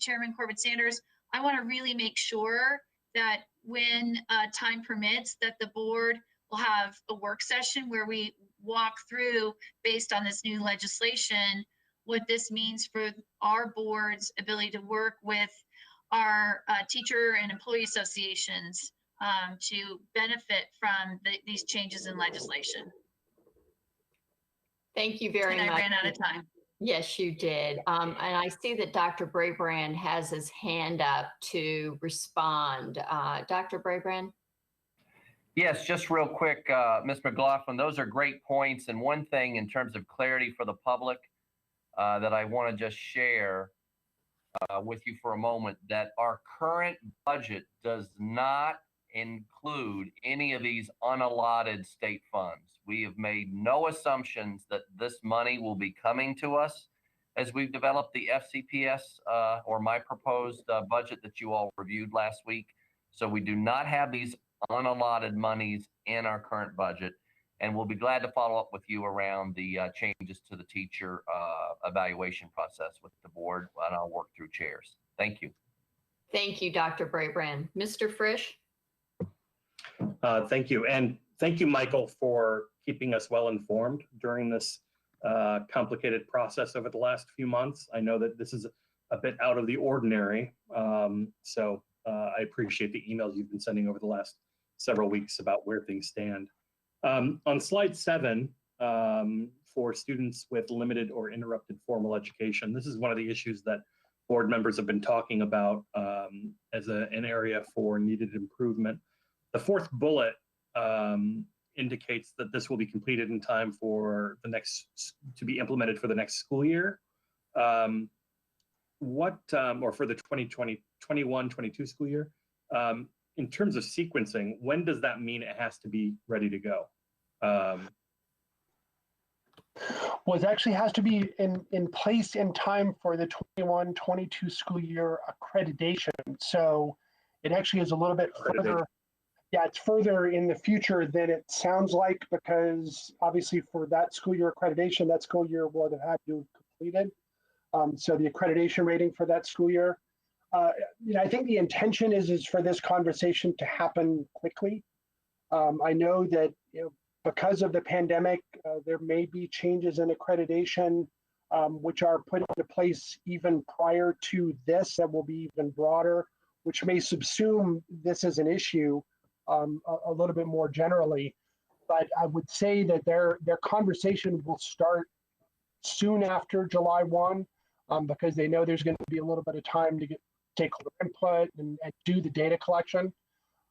Chairman Corbett-Sanders, I want to really make sure that when time permits, that the board will have a work session where we walk through, based on this new legislation, what this means for our board's ability to work with our teacher and employee associations to benefit from these changes in legislation. Thank you very much. And I ran out of time. Yes, you did. And I see that Dr. Brabrand has his hand up to respond. Dr. Brabrand? Yes, just real quick, Ms. McLaughlin, those are great points. And one thing in terms of clarity for the public that I want to just share with you for a moment, that our current budget does not include any of these unallotted state funds. We have made no assumptions that this money will be coming to us. as we've developed the FCPS or my proposed budget that you all reviewed last week. So we do not have these unallotted monies in our current budget. And we'll be glad to follow up with you around the changes to the teacher evaluation process with the board, and I'll work through chairs. Thank you. Thank you, Dr. Brabrand. Mr. Frisch? Thank you. And thank you, Michael, for keeping us well informed during this complicated process over the last few months. I know that this is a bit out of the ordinary. So I appreciate the emails you've been sending over the last several weeks about where things stand. On slide 7, for students with limited or interrupted formal education, this is one of the issues that board members have been talking about as an area for needed improvement. The 4th bullet indicates that this will be completed in time for to be implemented for the next school year. Or for the 2020-21-22 school year. In terms of sequencing, when does that mean it has to be ready to go? Well, it actually has to be in place in time for the 21-22 school year accreditation. So it actually is a little bit further. Yeah, it's further in the future than it sounds like, because obviously for that school year accreditation, that school year would have had to have completed. So the accreditation rating for that school year. I think the intention is for this conversation to happen quickly. I know that because of the pandemic, there may be changes in accreditation which are put into place even prior to this that will be even broader, which may subsume this as an issue a little bit more generally. But I would say that their conversation will start soon after July 1, because they know there's going to be a little bit of time to get stakeholder input and do the data collection.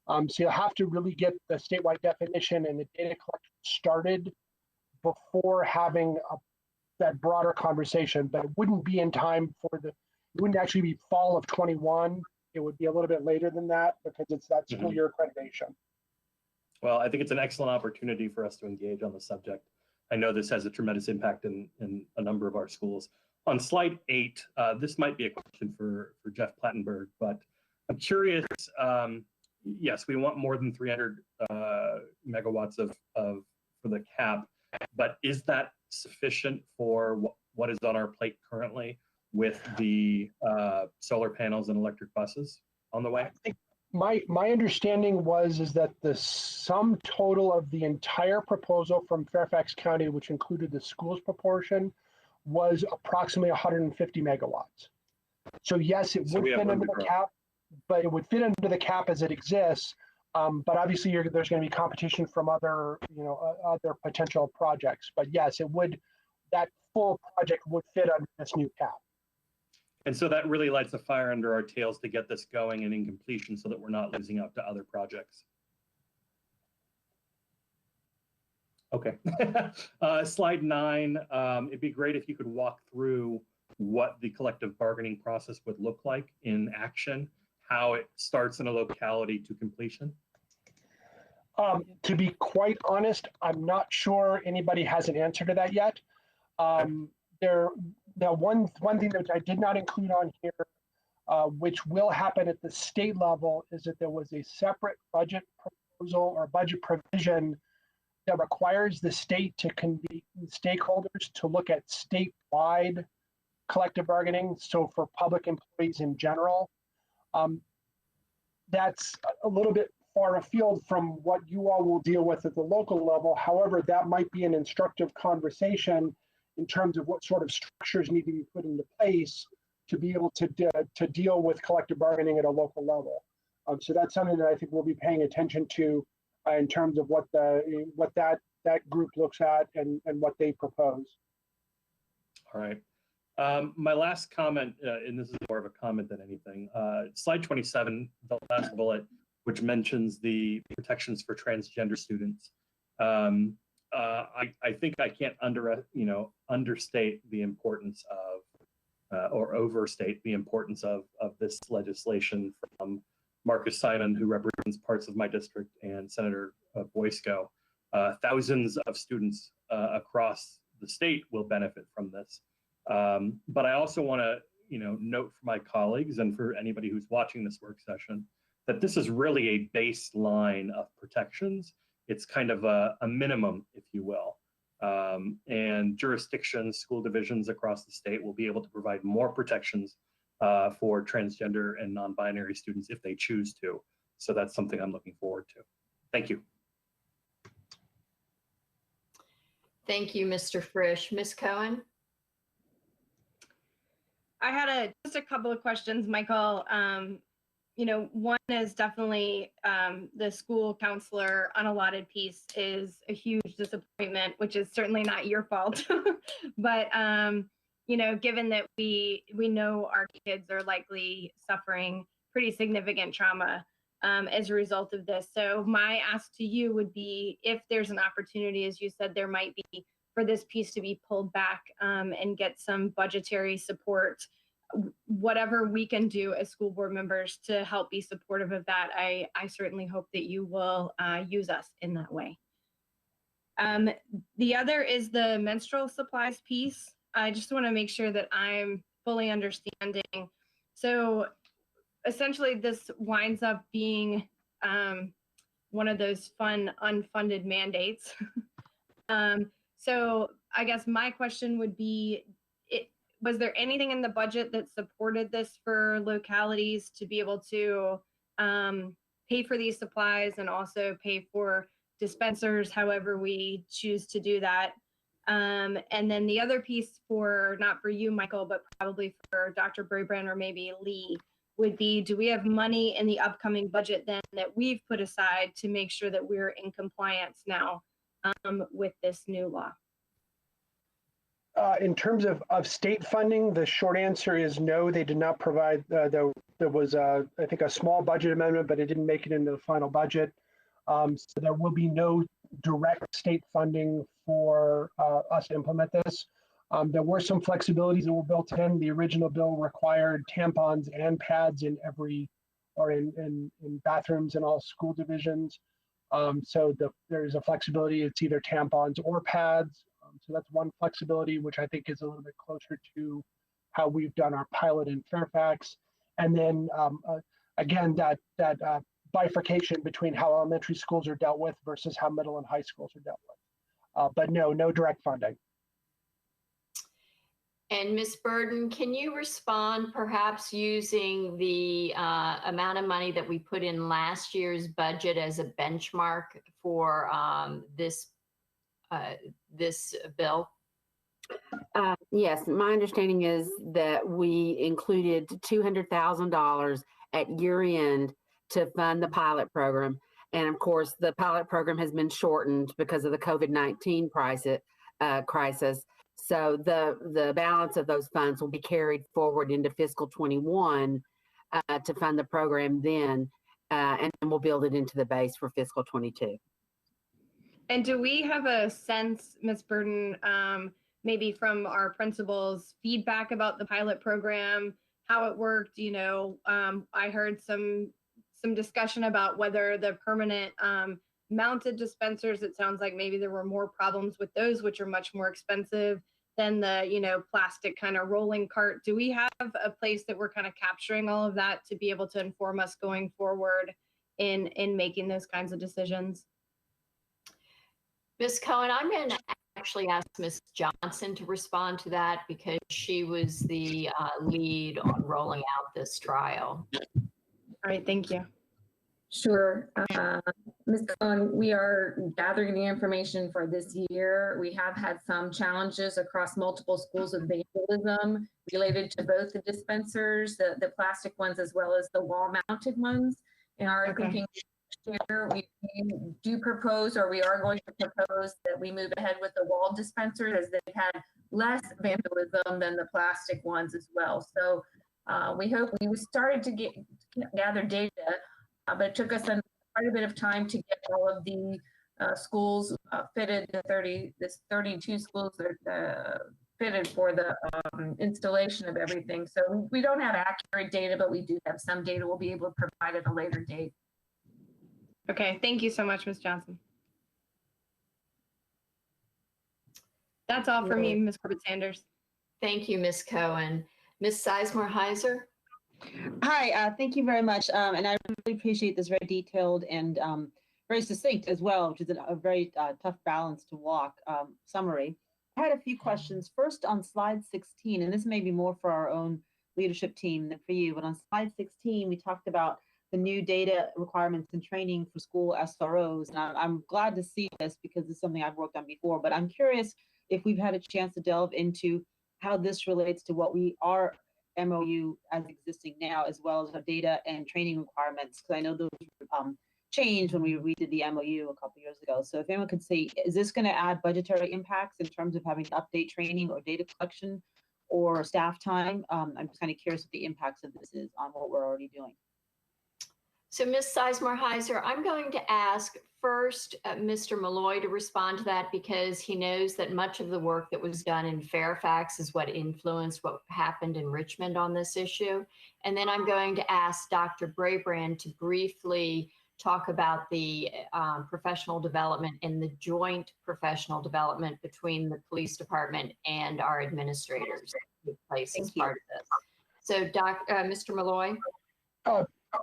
So you'll have to really get the statewide definition and the data collection started before having that broader conversation. But it wouldn't be in time for it wouldn't actually be fall of 21. It would be a little bit later than that because it's that school year accreditation. Well, I think it's an excellent opportunity for us to engage on the subject. I know this has a tremendous impact in a number of our schools. On slide 8, this might be a question for Jeff Plattenberg, but I'm curious. Yes, we want more than 300 megawatts for the cap, but is that sufficient for what is on our plate currently with the solar panels and electric buses on the way? I think my understanding is that the sum total of the entire proposal from Fairfax County, which included the schools proportion, was approximately 150 megawatts. So yes, it would fit under the cap, but it would fit under the cap as it exists. But obviously, there's going to be competition from other potential projects. But yes, it would. That full project would fit under this new cap. And so that really lights a fire under our tails to get this going and in completion, so that we're not losing out to other projects. Okay. Slide 9. It'd be great if you could walk through what the collective bargaining process would look like in action, how it starts in a locality to completion. To be quite honest, I'm not sure anybody has an answer to that yet. One thing that I did not include on here, which will happen at the state level, is that there was a separate budget proposal or budget provision that requires the state to convene stakeholders to look at statewide collective bargaining. So for public employees in general, that's a little bit far afield from what you all will deal with at the local level. However, that might be an instructive conversation in terms of what sort of structures need to be put into place to be able to deal with collective bargaining at a local level. So that's something that I think we'll be paying attention to in terms of what that group looks at and what they propose. All right. My last comment, and this is more of a comment than anything, slide 27, the last bullet, which mentions the protections for transgender students. I think I can't understate the importance of, or overstate the importance of this legislation from Marcus Simon, who represents parts of my district, and Senator Boysko. Thousands of students across the state will benefit from this. But I also want to, note for my colleagues and for anybody who's watching this work session that this is really a baseline of protections. It's kind of a minimum, if you will. And jurisdictions, school divisions across the state will be able to provide more protections for transgender and non-binary students if they choose to. So that's something I'm looking forward to. Thank you. Thank you, Mr. Frisch. Ms. Cohen? I had just a couple of questions, Michael. One is definitely the school counselor unallotted piece is a huge disappointment, which is certainly not your fault. But, given that we know our kids are likely suffering pretty significant trauma as a result of this. So my ask to you would be if there's an opportunity, as you said, there might be for this piece to be pulled back and get some budgetary support, whatever we can do as school board members to help be supportive of that. I certainly hope that you will use us in that way. The other is the menstrual supplies piece. I just want to make sure that I'm fully understanding. So essentially this winds up being one of those fun unfunded mandates. So I guess my question would be, was there anything in the budget that supported this for localities to be able to pay for these supplies and also pay for dispensers, however we choose to do that? And then the other piece not for you, Michael, but probably for Dr. Brabrand or maybe Lee, would be, do we have money in the upcoming budget then that we've put aside to make sure that we're in compliance now with this new law? In terms of state funding, the short answer is no, they did not provide, there was, I think, a small budget amendment, but it didn't make it into the final budget. So there will be no direct state funding for us to implement this. There were some flexibilities that were built in. The original bill required tampons and pads in bathrooms in all school divisions. So there's a flexibility. It's either tampons or pads. So that's one flexibility, which I think is a little bit closer to how we've done our pilot in Fairfax. And then again, that bifurcation between how elementary schools are dealt with versus how middle and high schools are dealt with. But no direct funding. And Ms. Burden, can you respond perhaps using the amount of money that we put in last year's budget as a benchmark for this bill? Yes, my understanding is that we included $200,000 at year end to fund the pilot program. And of course, the pilot program has been shortened because of the COVID-19 crisis. So the balance of those funds will be carried forward into fiscal 21 to fund the program then, and we'll build it into the base for fiscal 22. And do we have a sense, Ms. Burden, maybe from our principals' feedback about the pilot program, how it worked? I heard some discussion about whether the permanent mounted dispensers, it sounds like maybe there were more problems with those, which are much more expensive than the, plastic kind of rolling cart. Do we have a place that we're kind of capturing all of that to be able to inform us going forward in making those kinds of decisions? Ms. Cohen, I'm going to actually ask Ms. Johnson to respond to that because she was the lead on rolling out this trial. All right, thank you. Sure. Ms. Cohen, we are gathering the information for this year. We have had some challenges across multiple schools of vandalism related to both the dispensers, the plastic ones, as well as the wall-mounted ones. In our thinking here, we do propose, or we are going to propose, that we move ahead with the wall dispensers as they've had less vandalism than the plastic ones as well. So we hope we started to gather data, but it took us quite a bit of time to get all of the schools fitted. The 32 schools are fitted for the installation of everything. So we don't have accurate data, but we do have some data we'll be able to provide at a later date. Okay, thank you so much, Ms. Johnson. That's all for me, Ms. Corbett Sanders. Thank you, Ms. Cohen. Ms. Sizemore Heiser? Hi, thank you very much. And I really appreciate this very detailed and very succinct as well, which is a very tough balance to walk summary. I had a few questions. First on slide 16, and this may be more for our own leadership team than for you, but on slide 16, we talked about the new data requirements and training for school SROs. And I'm glad to see this because it's something I've worked on before, but I'm curious if we've had a chance to delve into how this relates to what we are MOU as existing now, as well as our data and training requirements, because I know those changed when we redid the MOU a couple years ago. So if anyone could say, is this going to add budgetary impacts in terms of having to update training or data collection or staff time? I'm just kind of curious what the impacts of this is on what we're already doing. So Ms. Sizemore Heiser, I'm going to ask first Mr. Malloy to respond to that because he knows that much of the work that was done in Fairfax is what influenced what happened in Richmond on this issue. And then I'm going to ask Dr. Brabrand to briefly talk about the professional development and the joint professional development between the police department and our administrators in place as part of this. So Mr. Malloy?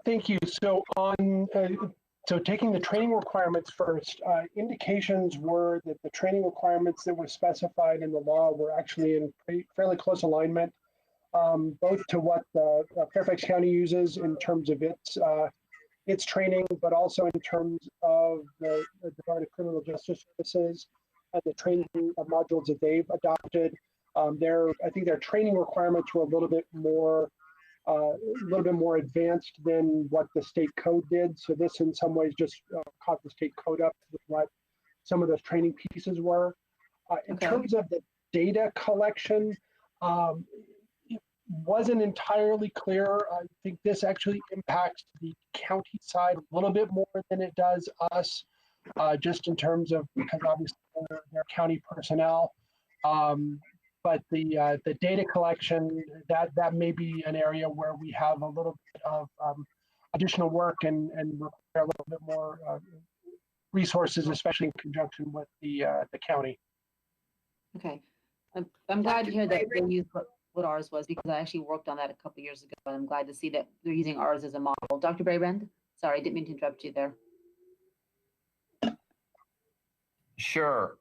Thank you. So so taking the training requirements first, indications were that the training requirements that were specified in the law were actually in fairly close alignment, both to what Fairfax County uses in terms of its training, but also in terms of the Department of Criminal Justice Services and the training modules that they've adopted. I think their training requirements were a little bit more advanced than what the state code did. So this in some ways just caught the state code up with what some of those training pieces were. In terms of the data collection, it wasn't entirely clear. I think this actually impacts the county side a little bit more than it does us, just in terms of, because obviously they're county personnel. But the data collection, that may be an area where we have a little bit of additional work and require a little bit more resources, especially in conjunction with the county. Okay, I'm glad to hear that they used what ours was because I actually worked on that a couple years ago, and I'm glad to see that they're using ours as a model. Dr. Brabrand, sorry, I didn't mean to interrupt you there. Sure.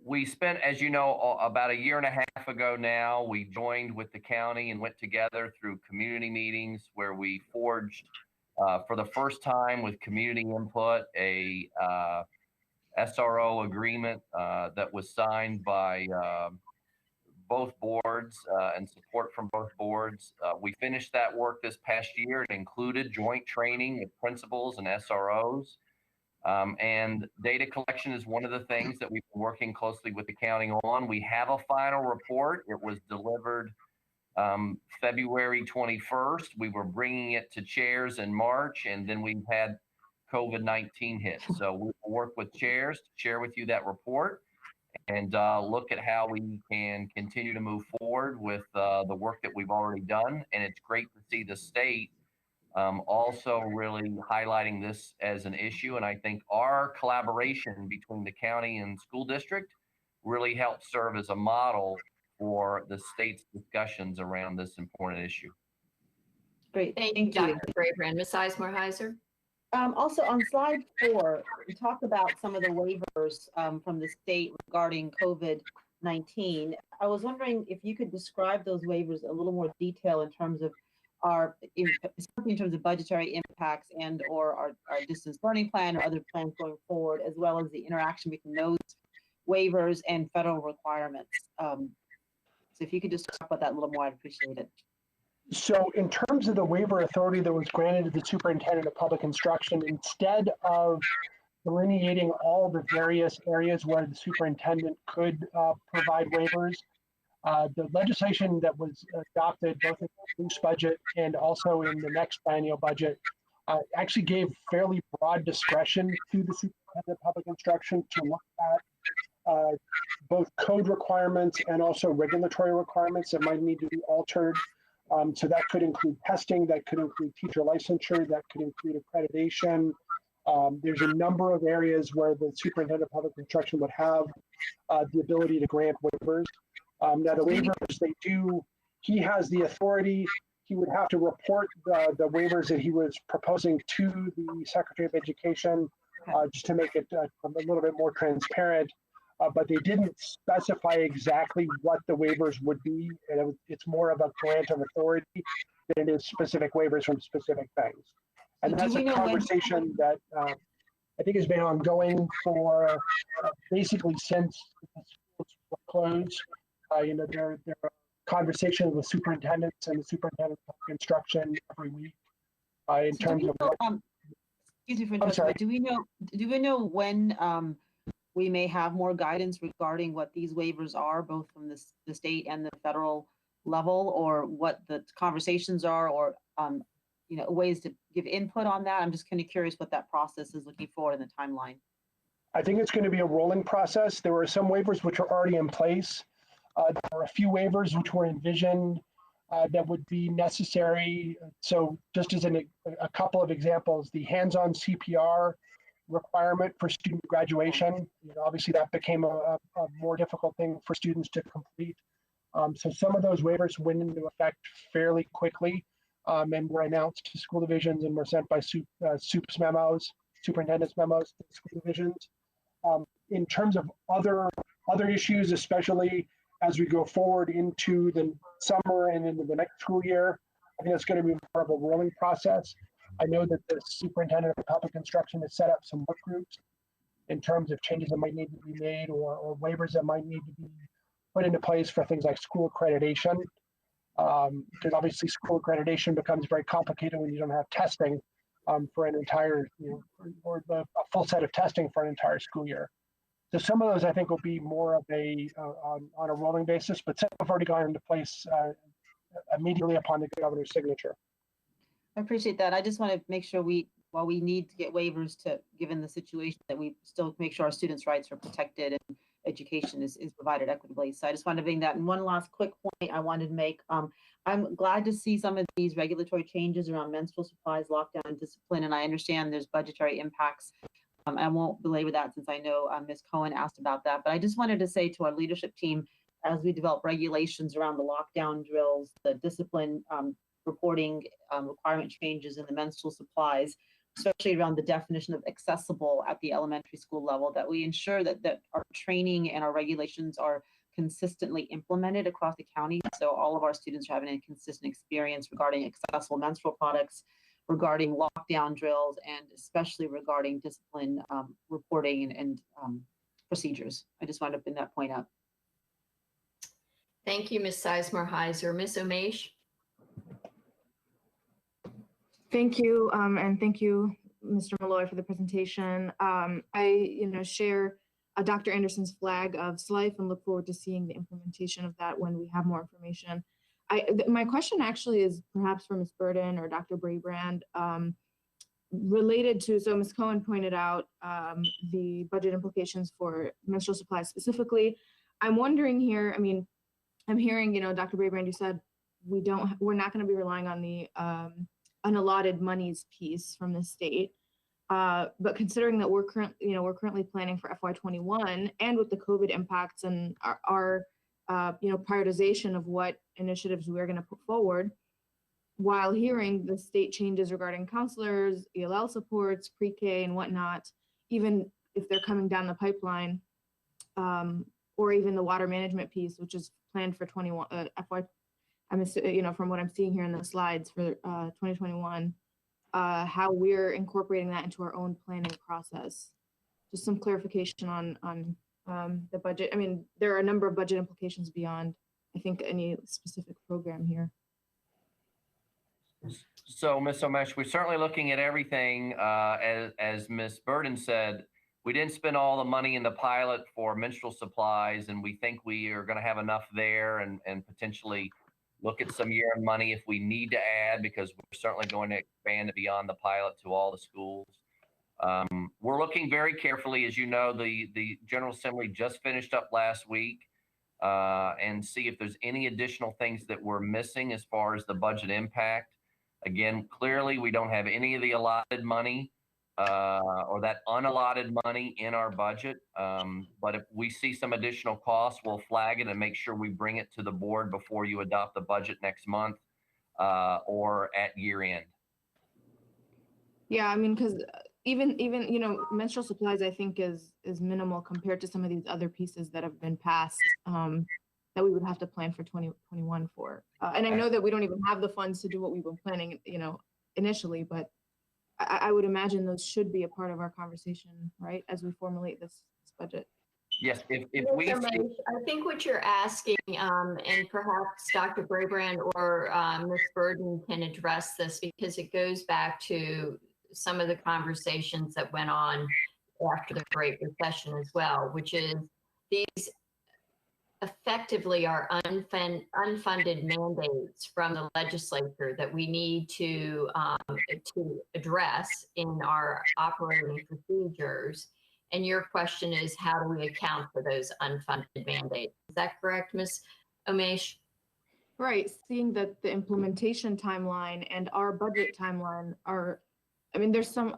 We spent, as you know, about a year and a half ago now, we joined with the county and went together through community meetings where we forged, for the first time with community input, a SRO agreement that was signed by both boards and support from both boards. We finished that work this past year. It included joint training with principals and SROs. And data collection is one of the things that we've been working closely with the county on. We have a final report. It was delivered February 21st. We were bringing it to chairs in March, and then we've had COVID-19 hit. So we'll work with chairs to share with you that report and look at how we can continue to move forward with the work that we've already done. And it's great to see the state also really highlighting this as an issue. And I think our collaboration between the county and school district really helps serve as a model for the state's discussions around this important issue. Great, Thank you, Dr. Brabrand. Ms. Sizemore Heiser? Also on slide 4, we talk about some of the waivers from the state regarding COVID-19. I was wondering if you could describe those waivers in a little more detail in terms of in terms of budgetary impacts and or our distance learning plan or other plans going forward, as well as the interaction between those waivers and federal requirements. So if you could just talk about that a little more, I'd appreciate it. So in terms of the waiver authority that was granted to the superintendent of public instruction, instead of delineating all the various areas where the superintendent could provide waivers, the legislation that was adopted both in the loose budget and also in the next biennial budget actually gave fairly broad discretion to the superintendent of public instruction to look at both code requirements and also regulatory requirements that might need to be altered. So that could include testing, that could include teacher licensure, that could include accreditation. There's a number of areas where the superintendent of public instruction would have the ability to grant waivers. Now the waivers, he has the authority. He would have to report the waivers that he was proposing to the Secretary of Education, just to make it a little bit more transparent. But they didn't specify exactly what the waivers would be. And it's more of a grant of authority than it is specific waivers from specific things. And that's a conversation that I think has been ongoing for basically since the schools were closed. There are conversations with superintendents and the superintendent of instruction every week in terms of what. Excuse me for interrupting, but do we know when we may have more guidance regarding what these waivers are, both from the state and the federal level, or what the conversations are, or ways to give input on that? I'm just kind of curious what that process is looking forward in the timeline. I think it's going to be a rolling process. There were some waivers which are already in place. There are a few waivers which were envisioned that would be necessary. So just as a couple of examples, the hands-on CPR requirement for student graduation, obviously that became a more difficult thing for students to complete. So some of those waivers went into effect fairly quickly and were announced to school divisions and were sent by SUPS memos, superintendent's memos to school divisions. In terms of other issues, especially as we go forward into the summer and into the next school year, I think it's going to be more of a rolling process. I know that the superintendent of public instruction has set up some work groups in terms of changes that might need to be made or waivers that might need to be put into place for things like school accreditation. Because obviously school accreditation becomes very complicated when you don't have testing for an entire, or a full set of testing for an entire school year. So some of those I think will be more of on a rolling basis, but some have already gone into place immediately upon the governor's signature. I appreciate that. I just want to make sure while we need to get waivers given the situation, that we still make sure our students' rights are protected and education is provided equitably. So I just wanted to bring that. And one last quick point I wanted to make. I'm glad to see some of these regulatory changes around menstrual supplies, lockdown, and discipline. And I understand there's budgetary impacts. I won't belabor that since I know Ms. Cohen asked about that. But I just wanted to say to our leadership team, as we develop regulations around the lockdown drills, the discipline reporting requirement changes in the menstrual supplies, especially around the definition of accessible at the elementary school level, that we ensure that our training and our regulations are consistently implemented across the county. So all of our students are having a consistent experience regarding accessible menstrual products, regarding lockdown drills, and especially regarding discipline reporting and procedures. I just wanted to bring that point up. Thank you, Ms. Sizemore-Heiser. Ms. Umesh? Thank you, and thank you, Mr. Malloy, for the presentation. I, share Dr. Anderson's flag of SLIFE and look forward to seeing the implementation of that when we have more information. My question actually is perhaps for Ms. Burden or Dr. Brabrand, related to, so Ms. Cohen pointed out the budget implications for menstrual supplies specifically. I'm wondering here, I'm hearing, Dr. Brabrand, you said we're not going to be relying on the unallotted monies piece from the state. But considering that we're currently planning for FY21, and with the COVID impacts and our prioritization of what initiatives we're going to put forward, while hearing the state changes regarding counselors, ELL supports, pre-K and whatnot, even if they're coming down the pipeline, or even the water management piece, which is planned for FY. From what I'm seeing here in the slides for 2021, how we're incorporating that into our own planning process. Just some clarification on the budget. There are a number of budget implications beyond, I think, any specific program here. So, Ms. Omesh, we're certainly looking at everything. As Ms. Burden said, we didn't spend all the money in the pilot for menstrual supplies, and we think we are going to have enough there and potentially look at some year-end money if we need to add, because we're certainly going to expand it beyond the pilot to all the schools. We're looking very carefully. As you know, the General Assembly just finished up last week, and see if there's any additional things that we're missing as far as the budget impact. Again, clearly we don't have any of the allotted money or that unallotted money in our budget. But if we see some additional costs, we'll flag it and make sure we bring it to the board before you adopt the budget next month or at year end. Yeah, I mean, because even menstrual supplies, I think is minimal compared to some of these other pieces that have been passed that we would have to plan for 2021 for. And I know that we don't even have the funds to do what we've been planning, initially, but I would imagine those should be a part of our conversation, right, as we formulate this budget. Yes, if we see, I think what you're asking, and perhaps Dr. Brabrand or Ms. Burden can address this because it goes back to some of the conversations that went on after the Great Recession as well, which is these effectively are unfunded mandates from the legislature that we need to address in our operating procedures. And your question is, how do we account for those unfunded mandates? Is that correct, Ms. Omesh? Right, seeing that the implementation timeline and our budget timeline are, I mean, there's some,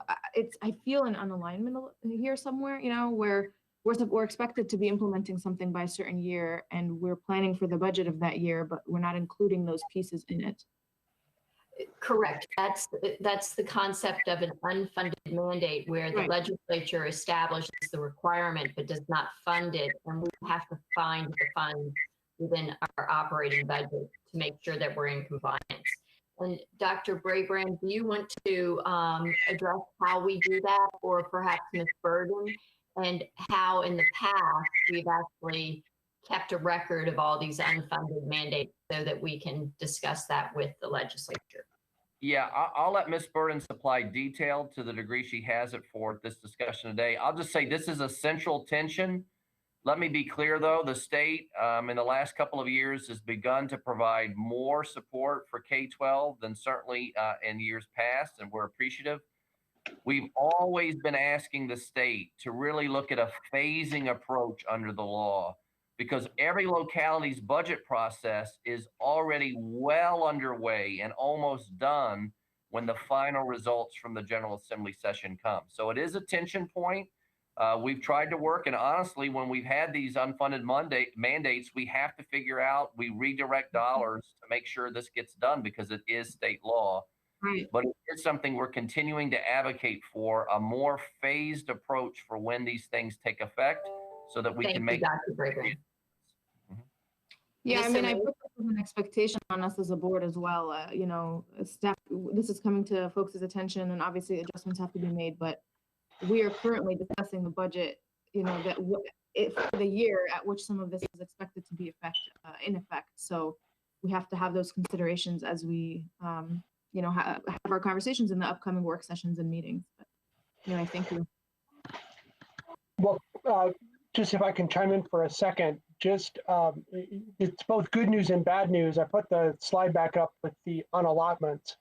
I feel an unalignment here somewhere, where we're expected to be implementing something by a certain year and we're planning for the budget of that year, but we're not including those pieces in it. Correct. That's the concept of an unfunded mandate where the legislature establishes the requirement but does not fund it, and we have to find the funds within our operating budget to make sure that we're in compliance. And Dr. Brabrand, do you want to address how we do that, or perhaps Ms. Burden, and how in the past we've actually kept a record of all these unfunded mandates so that we can discuss that with the legislature? Yeah, I'll let Ms. Burden supply detail to the degree she has it for this discussion today. I'll just say this is a central tension. Let me be clear, though, the state in the last couple of years has begun to provide more support for K-12 than certainly in years past, and we're appreciative. We've always been asking the state to really look at a phasing approach under the law, because every locality's budget process is already well underway and almost done when the final results from the General Assembly session come. So it is a tension point. We've tried to work, and honestly, when we've had these unfunded mandates, we have to figure out, we redirect dollars to make sure this gets done because it is state law. Right. But it is something we're continuing to advocate for, a more phased approach for when these things take effect so that we can make. Dr. Brabrand. Yeah, I mean, I put this as an expectation on us as a board as well. Staff, this is coming to folks' attention, and obviously adjustments have to be made, but we are currently discussing the budget, that for the year at which some of this is expected to be in effect. So we have to have those considerations as we, have our conversations in the upcoming work sessions and meetings. But, anyway, thank you. Well, just if I can chime in for a second, it's both good news and bad news. I put the slide back up with the unallotments.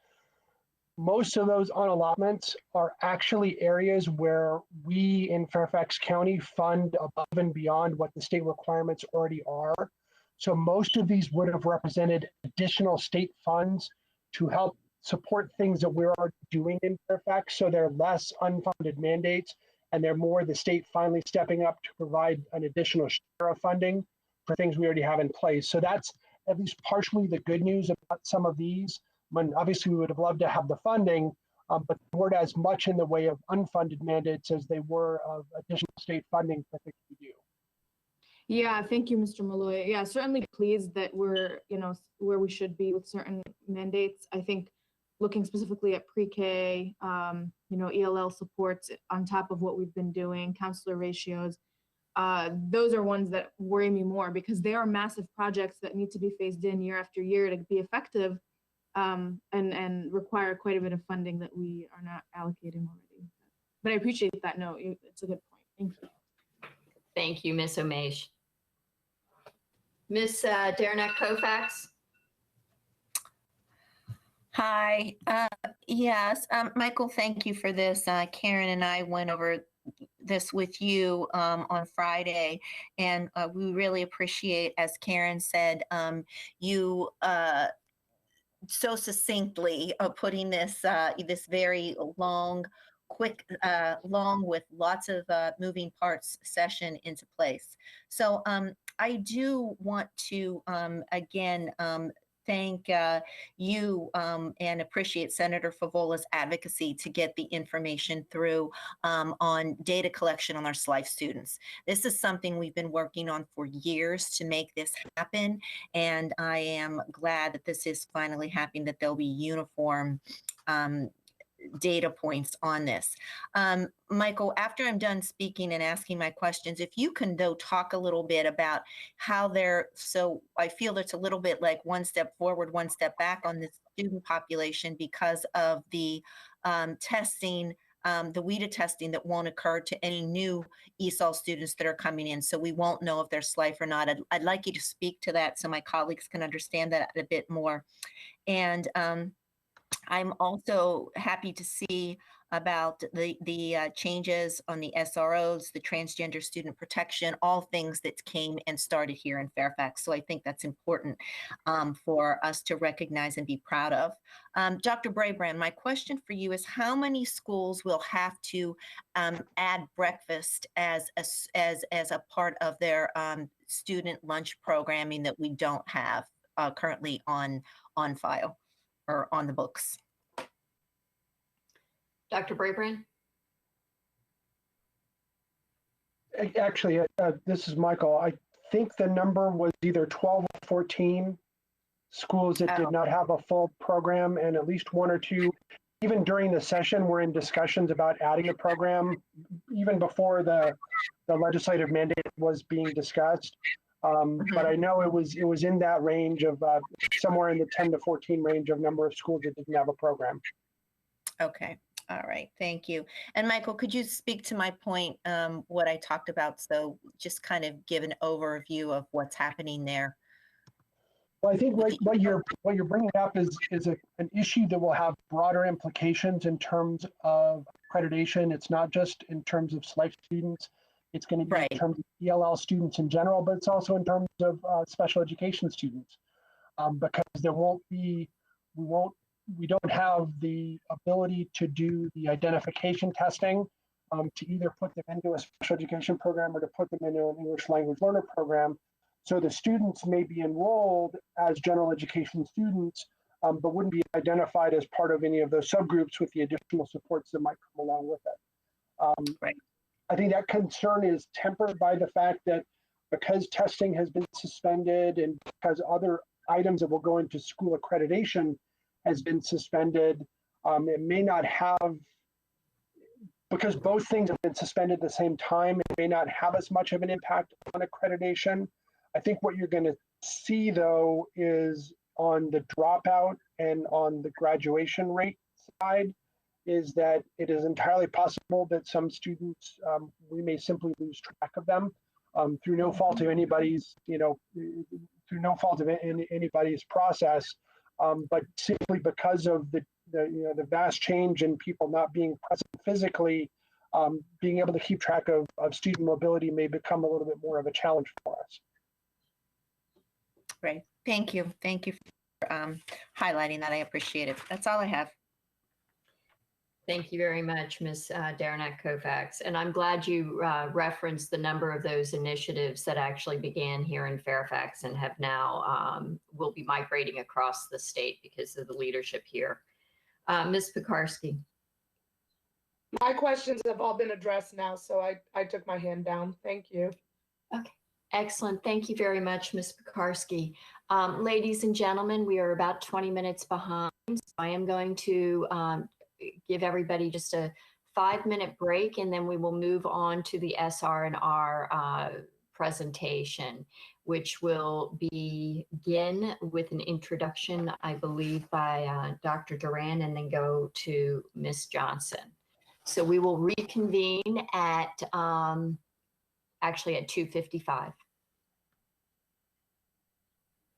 Most of those unallotments are actually areas where we in Fairfax County fund above and beyond what the state requirements already are. So most of these would have represented additional state funds to help support things that we're already doing in Fairfax. So they're less unfunded mandates, and they're more the state finally stepping up to provide an additional share of funding for things we already have in place. So that's at least partially the good news about some of these. When obviously we would have loved to have the funding, but they weren't as much in the way of unfunded mandates as they were of additional state funding for things we do. Yeah, thank you, Mr. Malloy. Yeah, certainly pleased that we're, where we should be with certain mandates. I think looking specifically at pre-K, ELL supports on top of what we've been doing, counselor ratios, those are ones that worry me more because they are massive projects that need to be phased in year after year to be effective. And require quite a bit of funding that we are not allocating already. But I appreciate that note. It's a good point. Thank you. Thank you, Ms. Omesh. Ms. Derenak Kofax. Hi. Yes, Michael, thank you for this. Karen and I went over this with you on Friday, and we really appreciate, as Karen said, you so succinctly putting this this very long quick, long with lots of moving parts session into place. So I do want to, again, thank you and appreciate Senator Favola's advocacy to get the information through on data collection on our SLIFE students. This is something we've been working on for years to make this happen, and I am glad that this is finally happening, that there'll be uniform data points on this. Michael, after I'm done speaking and asking my questions, if you can though talk a little bit about how so I feel it's a little bit like one step forward, one step back on this student population because of the testing, the WIDA testing that won't occur to any new ESOL students that are coming in. So we won't know if they're SLIFE or not. I'd like you to speak to that so my colleagues can understand that a bit more. And I'm also happy to see about the changes on the SROs, the transgender student protection, all things that came and started here in Fairfax. So I think that's important for us to recognize and be proud of. Dr. Brabrand, my question for you is how many schools will have to add breakfast as a part of their student lunch programming that we don't have currently on file or on the books? Dr. Brabrand? Actually, this is Michael. I think the number was either 12 or 14 schools that did not have a full program, and at least one or two, even during the session, were in discussions about adding a program, even before the legislative mandate was being discussed. But I know it was in that range of somewhere in the 10 to 14 range of number of schools that didn't have a program. Okay. All right. Thank you. And Michael, could you speak to my point, what I talked about? So just kind of give an overview of what's happening there. Well, I think what you're bringing up is an issue that will have broader implications in terms of accreditation. It's not just in terms of SLIFE students. It's going to be in terms of ELL students in general, but it's also in terms of special education students, because we don't have the ability to do the identification testing to either put them into a special education program or to put them into an English language learner program. So the students may be enrolled as general education students, but wouldn't be identified as part of any of those subgroups with the additional supports that might come along with it. I think that concern is tempered by the fact that because testing has been suspended and because other items that will go into school accreditation has been suspended, it may not have, because both things have been suspended at the same time, it may not have as much of an impact on accreditation. I think what you're going to see, though, is on the dropout and on the graduation rate side, is that it is entirely possible that some students, we may simply lose track of them through no fault of anybody's, through no fault of anybody's process, but simply because of the vast change in people not being present physically, being able to keep track of student mobility may become a little bit more of a challenge for us. Great. Thank you. Thank you for highlighting that. I appreciate it. That's all I have. Thank you very much, Ms. Derenak-Kovacs. And I'm glad you referenced the number of those initiatives that actually began here in Fairfax and have now will be migrating across the state because of the leadership here. Ms. Pekarsky. My questions have all been addressed now, so I took my hand down. Thank you. Okay, excellent. Thank you very much, Ms. Pekarsky. Ladies and gentlemen, we are about 20 minutes behind. So I am going to give everybody just a 5-minute break, and then we will move on to the SR&R presentation, which will begin with an introduction, I believe, by Dr. Duran, and then go to Ms. Johnson. So we will reconvene at actually at 2:55.